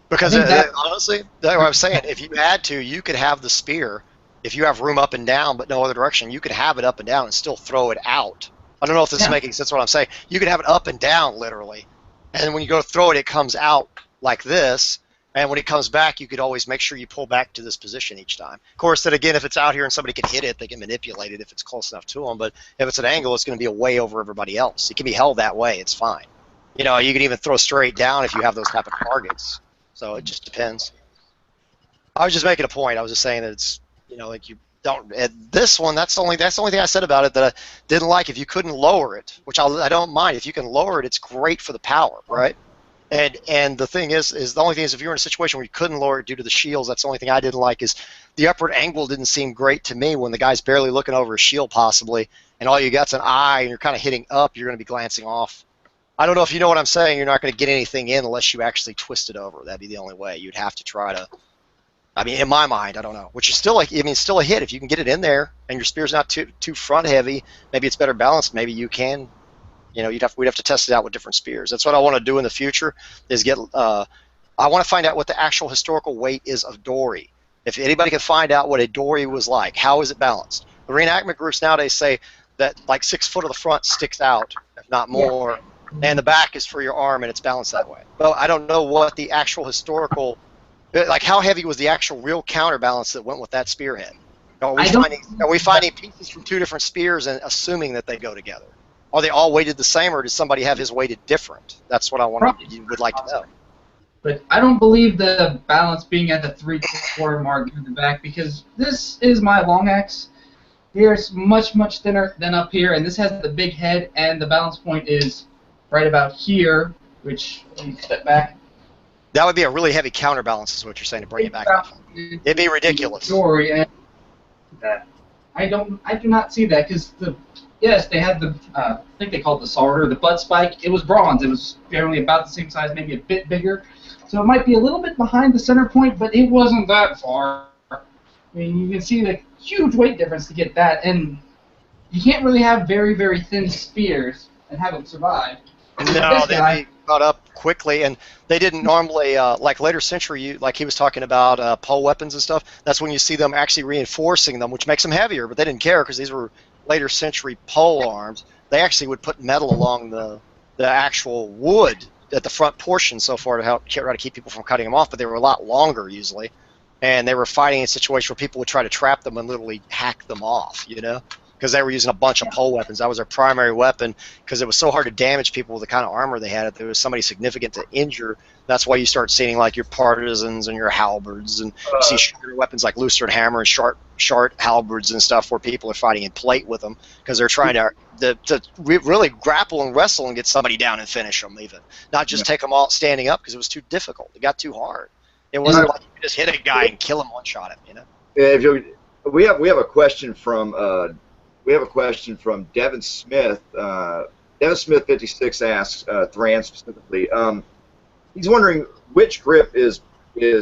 because honestly, that's what I'm saying. If you had to, you could have the spear. If you have room up and down but no other direction, you could have it up and down and still throw it out. I don't know if this is making sense what I'm saying. You could have it up and down, literally. And when you go to throw it, it comes out like this. And when it comes back, you could always make sure you pull back to this position each time. Of course, then again, if it's out here and somebody can hit it, they can manipulate it if it's close enough to them. But if it's an angle, it's going to be way over everybody else. It can be held that way. It's fine. You know, you can even throw straight down if you have those type of targets. So it just depends. I was just making a point. I was just saying that it's, you know, like you don't. This one, that's the only thing I said about it that I didn't like. If you couldn't lower it, which I don't mind. If you can lower it, it's great for the power, right? And the thing is the only thing is if you're in a situation where you couldn't lower it due to the shields, that's the only thing I didn't like is the upward angle didn't seem great to me when the guy's barely looking over his shield possibly, and all you got's an eye, and you're kind of hitting up. You're going to be glancing off. I don't know if you know what I'm saying. You're not going to get anything in unless you actually twist it over. That'd be the only way. You'd have to try to. I mean, in my mind, I don't know. Which is still still a hit if you can get it in there and your spear's not too front heavy. Maybe it's better balanced. Maybe you can. You know, we'd have to test it out with different spears. That's what I want to do in the future. Is get. I want to find out what the actual historical weight is of dory. If anybody can find out what a dory was like, how is it balanced? The reenactment groups nowadays say that like 6 foot of the front sticks out, if not more, and the back is for your arm, and it's balanced that way. Well, I don't know what the actual historical. Like, how heavy was the actual real counterbalance that went with that spearhead? Are we finding pieces from 2 different spears and assuming that they go together? Are they all weighted the same, or does somebody have his weighted different? That's what I would like to know. But I don't believe the balance being at the 3/4 mark in the back, because this is my long axe. Here it's much, much thinner than up here, and this has the big head, and the balance point is right about here, which, let me step back. That would be a really heavy counterbalance, is what you're saying, to bring it back up. It'd be ridiculous. I do not see that, because yes, they had the I think they called it the sword or the butt spike. It was bronze. It was generally about the same size, maybe a bit bigger. So it might be a little bit behind the center point, but it wasn't that far. I mean, you can see the huge weight difference to get that, and you can't really have very, very thin spears and have them survive. No, they'd be caught up quickly, and they didn't normally, like later century, like he was talking about pole weapons and stuff, that's when you see them actually reinforcing them, which makes them heavier, but they didn't care because these were later century pole arms. They actually would put metal along the actual wood at the front portion so far to help try to keep people from cutting them off, but they were a lot longer usually, and they were fighting in a situation where people would try to trap them and literally hack them off, you know? Because they were using a bunch of pole weapons. That was their primary weapon because it was so hard to damage people with the kind of armor they had. If there was somebody significant to injure, that's why you start seeing like your partisans and your halberds, and you see shorter weapons like Lucerne hammer and short halberds and stuff where people are fighting in plate with them because they're trying to really grapple and wrestle and get somebody down and finish them even. Not just take them all standing up because it was too difficult. It got too hard. It wasn't like you could just hit a guy and kill him, one-shot him, you know? Yeah, we have a question from Devin Smith. Devin Smith 56 asks Thran specifically. He's wondering which grip is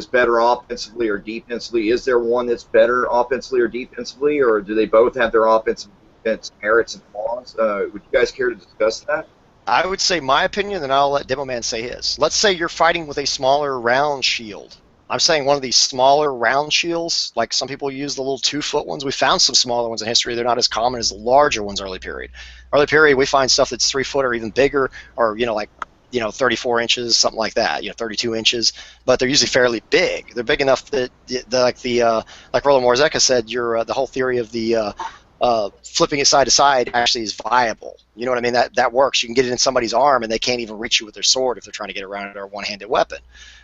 better offensively or defensively. Is there one that's better offensively or defensively, or do they both have their offensive and defense merits and flaws? Would you guys care to discuss that? I would say my opinion, and I'll let Demoman say his. Let's say you're fighting with a smaller round shield. I'm saying one of these smaller round shields, like some people use the little 2-foot ones. We found some smaller ones in history. They're not as common as the larger ones early period. Early period, we find stuff that's 3 foot or even bigger, or like 34 inches, something like that. 32 inches, but they're usually fairly big. They're big enough that like Roland Morzeka said, the whole theory of the flipping it side to side actually is viable. You know what I mean? That works. You can get it in somebody's arm, and they can't even reach you with their sword if they're trying to get around it, or a one-handed weapon.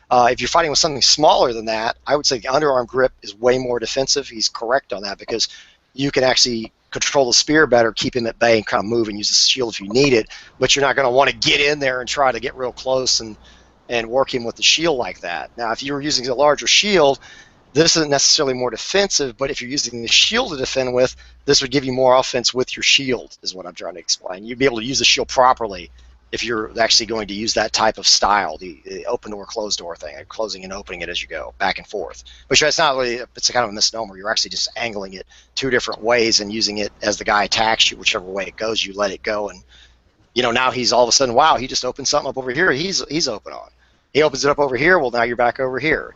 If you're fighting with something smaller than that, I would say the underarm grip is way more defensive. He's correct on that, because you can actually control the spear better, keep him at bay, and kind of move and use the shield if you need it. But you're not going to want to get in there and try to get real close and work him with the shield like that. Now, if you were using a larger shield, this isn't necessarily more defensive, but if you're using the shield to defend with, this would give you more offense with your shield, is what I'm trying to explain. You'd be able to use the shield properly if you're actually going to use that type of style, the open door, closed door thing, closing and opening it as you go, back and forth. But it's not really, it's a kind of a misnomer. You're actually just angling it 2 different ways and using it as the guy attacks you, whichever way it goes, you let it go. And, now he's all of a sudden, wow, he just opened something up over here he's open on. He opens it up over here, well, now you're back over here,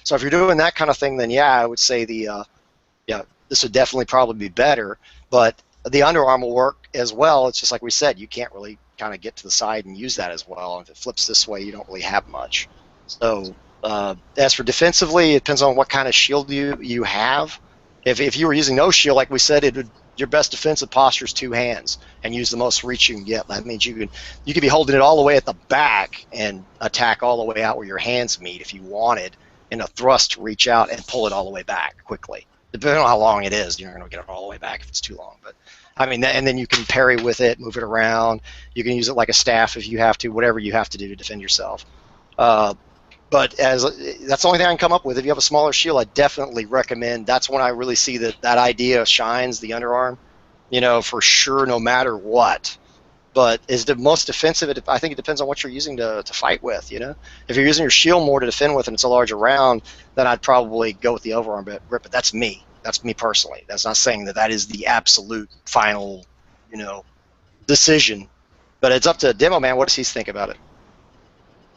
So if you're doing that kind of thing, then yeah, I would say this would definitely probably be better. But the underarm will work as well. It's just like we said, you can't really kind of get to the side and use that as well. And if it flips this way, you don't really have much. So as for defensively, it depends on what kind of shield you have. If you were using no shield, like we said, your best defensive posture is 2 hands and use the most reach you can get. That means you could be holding it all the way at the back and attack all the way out where your hands meet if you wanted, in a thrust to reach out and pull it all the way back quickly. Depending on how long it is, you're not going to get it all the way back if it's too long. But I mean, and then you can parry with it, move it around. You can use it like a staff if you have to, whatever you have to do to defend yourself. But that's the only thing I can come up with. If you have a smaller shield, I definitely recommend. That's when I really see that idea shines, the underarm, for sure, no matter what. But is the most defensive? I think it depends on what you're using to fight with. If you're using your shield more to defend with and it's a larger round, then I'd probably go with the overarm grip. But that's me. That's me personally. That's not saying that is the absolute final, decision. But it's up to Demo Man. What does he think about it?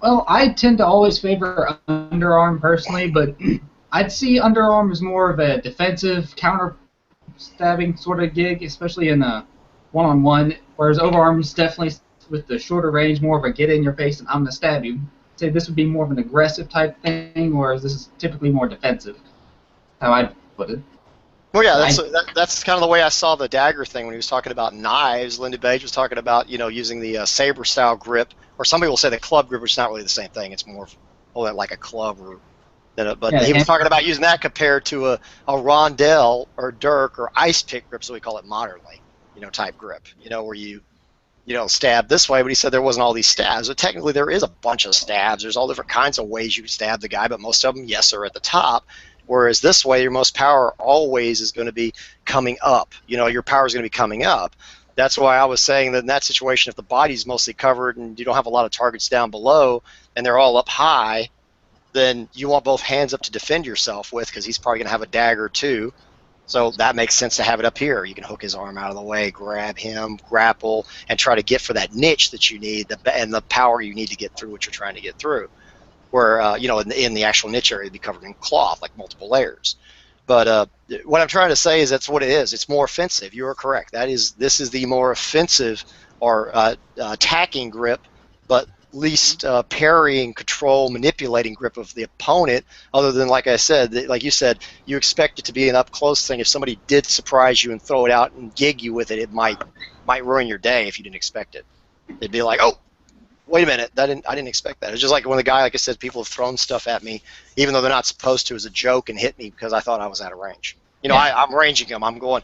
Well, I tend to always favor underarm personally, but I'd see underarm as more of a defensive, counter-stabbing sort of gig, especially in a one-on-one, whereas overarm is definitely, with the shorter range, more of a get in your face and I'm going to stab you. I'd say this would be more of an aggressive type thing, whereas this is typically more defensive, how I'd put it. Well, yeah, that's kind of the way I saw the dagger thing when he was talking about knives. Linda Page was talking about, using the saber-style grip, or some people say the club grip, which is not really the same thing. It's more like a club. But he was talking about using that compared to a rondelle or dirk or ice pick grip, so we call it modernly, type grip, where you stab this way. But he said there wasn't all these stabs. But technically there is a bunch of stabs. There's all different kinds of ways you can stab the guy, but most of them, yes, are at the top. Whereas this way, your most power always is going to be coming up. Your power is going to be coming up. That's why I was saying that in that situation, if the body's mostly covered and you don't have a lot of targets down below and they're all up high, then you want both hands up to defend yourself with, because he's probably going to have a dagger too. So that makes sense to have it up here. You can hook his arm out of the way, grab him, grapple, and try to get for that niche that you need and the power you need to get through what you're trying to get through. Where, in the actual niche area, it'd be covered in cloth, like multiple layers. But what I'm trying to say is that's what it is. It's more offensive. You are correct. This is the more offensive or attacking grip, but least parrying, control, manipulating grip of the opponent, other than, like I said, like you said, you expect it to be an up-close thing. If somebody did surprise you and throw it out and gig you with it, it might ruin your day if you didn't expect it. It'd be like, oh, wait a minute, I didn't expect that. It's just like when the guy, like I said, people have thrown stuff at me, even though they're not supposed to, as a joke, and hit me because I thought I was out of range. I'm ranging them. I'm going,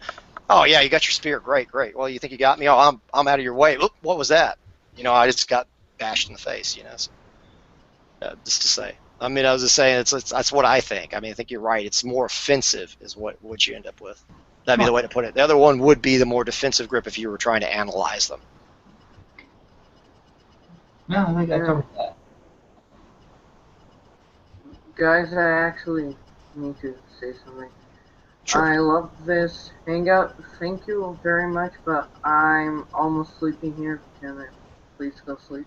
oh yeah, you got your spear, great. Well, you think you got me? Oh, I'm out of your way. Look, what was that? I just got bashed in the face. So, just to say. I mean, I was just saying that's what I think. I mean, I think you're right. It's more offensive is what you end up with. That'd be the way to put it. The other one would be the more defensive grip if you were trying to analyze them. No, I think I covered that. Guys, I actually need to say something. Sure. I love this hangout. Thank you very much, but I'm almost sleeping here. Can I please go sleep.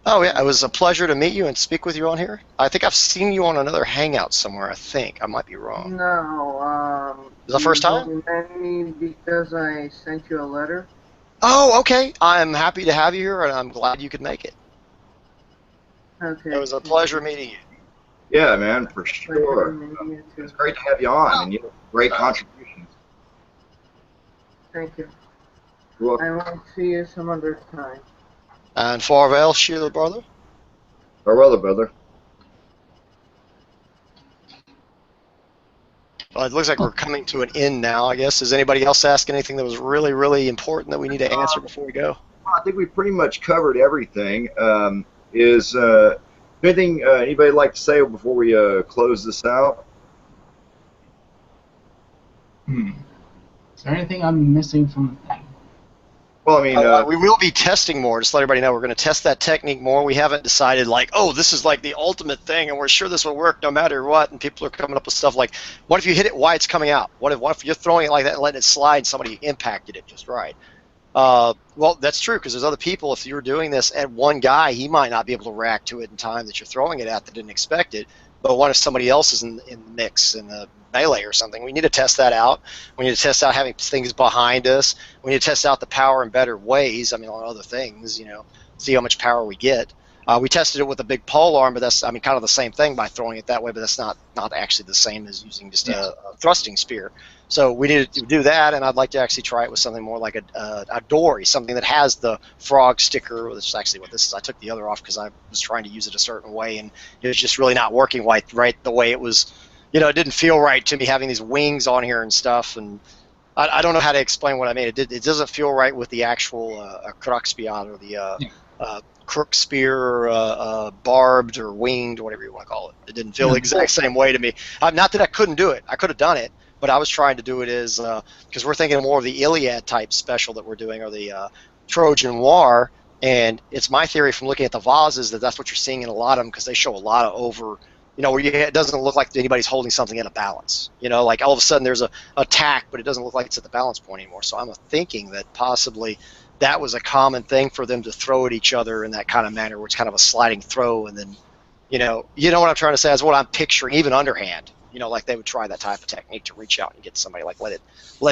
Oh, yeah, it was a pleasure to meet you and speak with you on here. I think I've seen you on another hangout somewhere, I think. I might be wrong. No, Is it the first you time? only met me because I sent you a letter. Oh, okay. I'm happy to have you here, and I'm glad you could make it. Okay. It was a pleasure meeting you. Yeah, man, for Pleasure sure. meeting you too. It's great to have you on, and you know, great contributions. Thank you. You're welcome. I will see you some other time. And farewell, Sheila, brother. Farewell, brother. Well, it looks like we're coming to an end now, I guess. Does anybody else ask anything that was really, really important that we need to answer before we go? I think we pretty much covered everything. Is anything anybody like to say before we close this out? Is there anything I'm missing from the thing? Well, I mean, we will be testing more. Just to let everybody know, we're going to test that technique more. We haven't decided, like, oh, this is like the ultimate thing, and we're sure this will work no matter what. And people are coming up with stuff like, what if you hit it while it's coming out? What if you're throwing it like that and letting it slide and somebody impacted it just right? Well, that's true, because there's other people. If you're doing this at one guy, he might not be able to react to it in time that you're throwing it at that didn't expect it. But what if somebody else is in the mix, in the melee or something? We need to test that out. We need to test out having things behind us. We need to test out the power in better ways. I mean, on other things, see how much power we get. We tested it with a big pole arm, but that's, kind of the same thing by throwing it that way, but that's not actually the same as using just a thrusting spear. So we need to do that, and I'd like to actually try it with something more like a dory, something that has the frog sticker. This is actually what this is. I took the other off because I was trying to use it a certain way, and it was just really not working right the way it was. It didn't feel right to me having these wings on here and stuff, and I don't know how to explain what I mean. It doesn't feel right with the actual Krokspion or the crook spear, barbed or winged, whatever you want to call it. It didn't feel the exact same way to me. Not that I couldn't do it. I could have done it, but I was trying to do it as, because we're thinking more of the Iliad type special that we're doing, or the Trojan War, and it's my theory from looking at the vases that's what you're seeing in a lot of them, because they show a lot of over, where it doesn't look like anybody's holding something in a balance. Like all of a sudden there's a attack, but it doesn't look like it's at the balance point anymore. So I'm thinking that possibly that was a common thing for them to throw at each other in that kind of manner, where it's kind of a sliding throw, and then, you know what I'm trying to say is what I'm picturing, even underhand. Like they would try that type of technique to reach out and get somebody, like let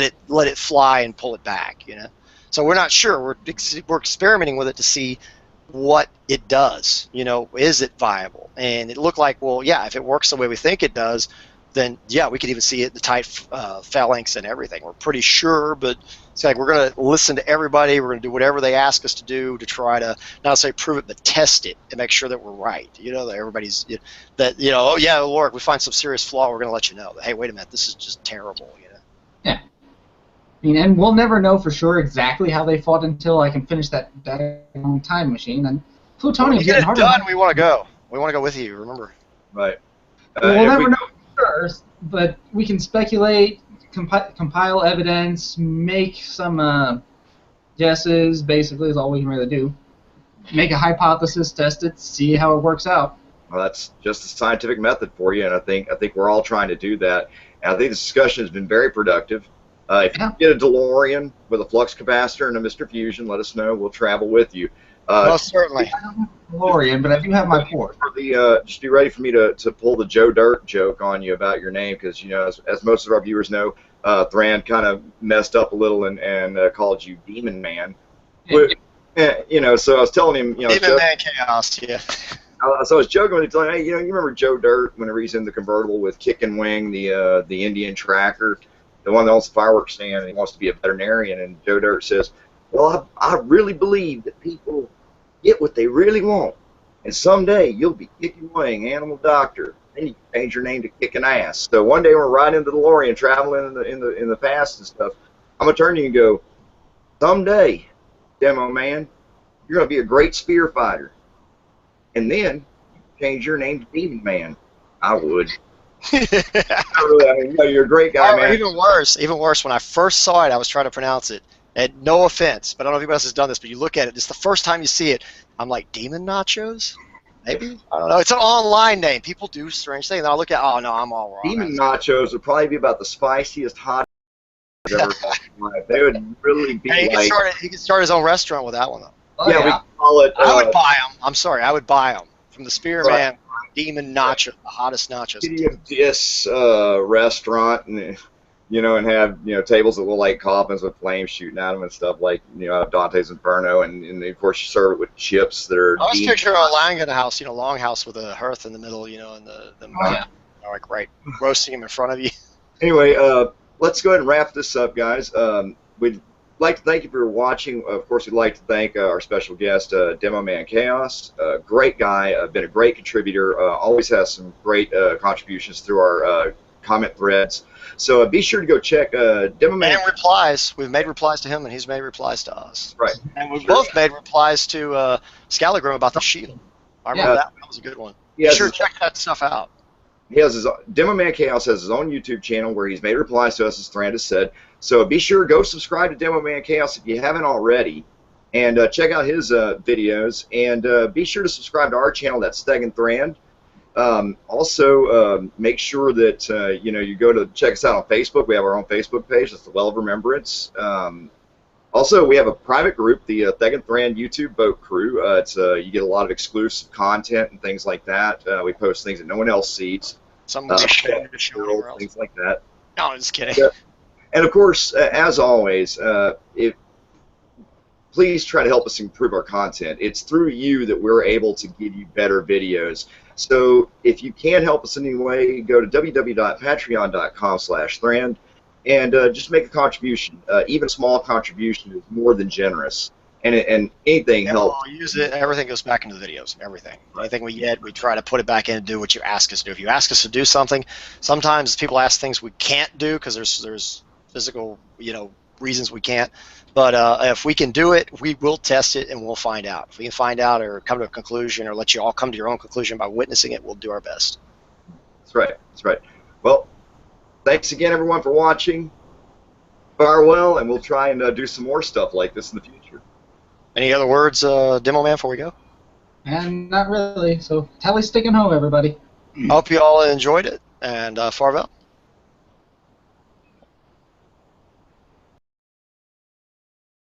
it fly and pull it back. So we're not sure. We're experimenting with it to see what it does. Is it viable? And it looked like, well, yeah, if it works the way we think it does, then yeah, we could even see it in the tight phalanx and everything. We're pretty sure, but it's like we're going to listen to everybody. We're going to do whatever they ask us to do to try to not say prove it, but test it and make sure that we're right. That everybody's oh yeah, it'll work. We find some serious flaw, we're going to let you know that, hey, wait a minute, this is just terrible. Yeah. And we'll never know for sure exactly how they fought until I can finish that time machine. And plutonium's getting harder. Done. We want to go. We want to go with you. Remember. Right. We'll never know for sure, but we can speculate, compile evidence, make some guesses. Basically, is all we can really do. Make a hypothesis, test it, see how it works out. Well, that's just the scientific method for you, and I think we're all trying to do that. And I think the discussion has been very productive. If you get a DeLorean with a flux capacitor and a Mr. Fusion, let us know. We'll travel with you. Most certainly. I don't have a DeLorean, but I do have my port. Just be ready for me to pull the Joe Dirt joke on you about your name, because as most of our viewers know, Thrand kind of messed up a little and called you Demon Man. So I was telling him, Demomanchaos, yeah. So I was joking with him, telling him, hey, you remember Joe Dirt whenever he's in the convertible with Kick and Wing, the Indian tracker, the one that owns the fireworks stand, and he wants to be a veterinarian. And Joe Dirt says, well, I really believe that people get what they really want, and someday you'll be Kick and Wing, animal doctor. Then you can change your name to Kicking Ass. So one day we're riding in the DeLorean, traveling in the past and stuff. I'm gonna turn to you and go, someday, Demo Man, you're gonna be a great spear fighter, and then change your name to Demon Man. I would. You're a great guy, man. Even worse. When I first saw it, I was trying to pronounce it. And no offense, but I don't know if anybody else has done this, but you look at it, it's the first time you see it, I'm like, Demomanchaos? Maybe? I don't know. It's an online name. People do strange things. And I look at, oh, no, I'm all wrong. Demomanchaos would probably be about the spiciest, hottest I've ever had in my life. They would really be he could start his own restaurant with that one, though. Oh, yeah, we call it. I would buy them. I'm sorry, I would buy them from the Spearman Right. Demon Nacho, the hottest nachos. City of Dis restaurant, and and have tables that look like coffins with flames shooting out of them and stuff like Dante's Inferno, and of course you serve it with chips that are. I was picturing a Langan house, long house with a hearth in the middle, and the like right roasting them in front of you. Anyway, let's go ahead and wrap this up, guys. We'd like to thank you for watching. Of course, we'd like to thank our special guest, Demomanchaos. Great guy, been a great contributor, always has some great contributions through our comment threads. So be sure to go check Demoman. And replies. We've made replies to him, and he's made replies to us. Right. And we've both made replies to Scalagrim about the shield. I remember that. That was a good one. Be sure to check that stuff out. He has his Demomanchaos has his own YouTube channel where he's made replies to us, as Thrand has said. So be sure to go subscribe to Demomanchaos if you haven't already, and check out his videos. And be sure to subscribe to our channel. That's ThegnThrand. Also, make sure that you go to check us out on Facebook. We have our own Facebook page. That's the Well of Remembrance. Also, we have a private group, the ThegnThrand YouTube Boat Crew. You get a lot of exclusive content and things like that. We post things that no one else sees. Some things like that. No, I'm just kidding. Yeah. And of course, as always, please try to help us improve our content. It's through you that we're able to give you better videos. So if you can help us in any way, go to www.patreon.com/Thrand and just make a contribution. Even a small contribution is more than generous, and anything helps. We'll use it. Everything goes back into the videos. Everything. Anything we get, we try to put it back in and do what you ask us to do. If you ask us to do something, sometimes people ask things we can't do because there's physical reasons we can't. But if we can do it, we will test it and we'll find out. If we can find out or come to a conclusion or let you all come to your own conclusion by witnessing it, we'll do our best. That's right. That's right. Well, thanks again, everyone, for watching. Farewell, and we'll try and do some more stuff like this in the future. Any other words, Demo Man, before we go? And not really. So, tally sticking home, everybody. Hope you all enjoyed it, and farewell.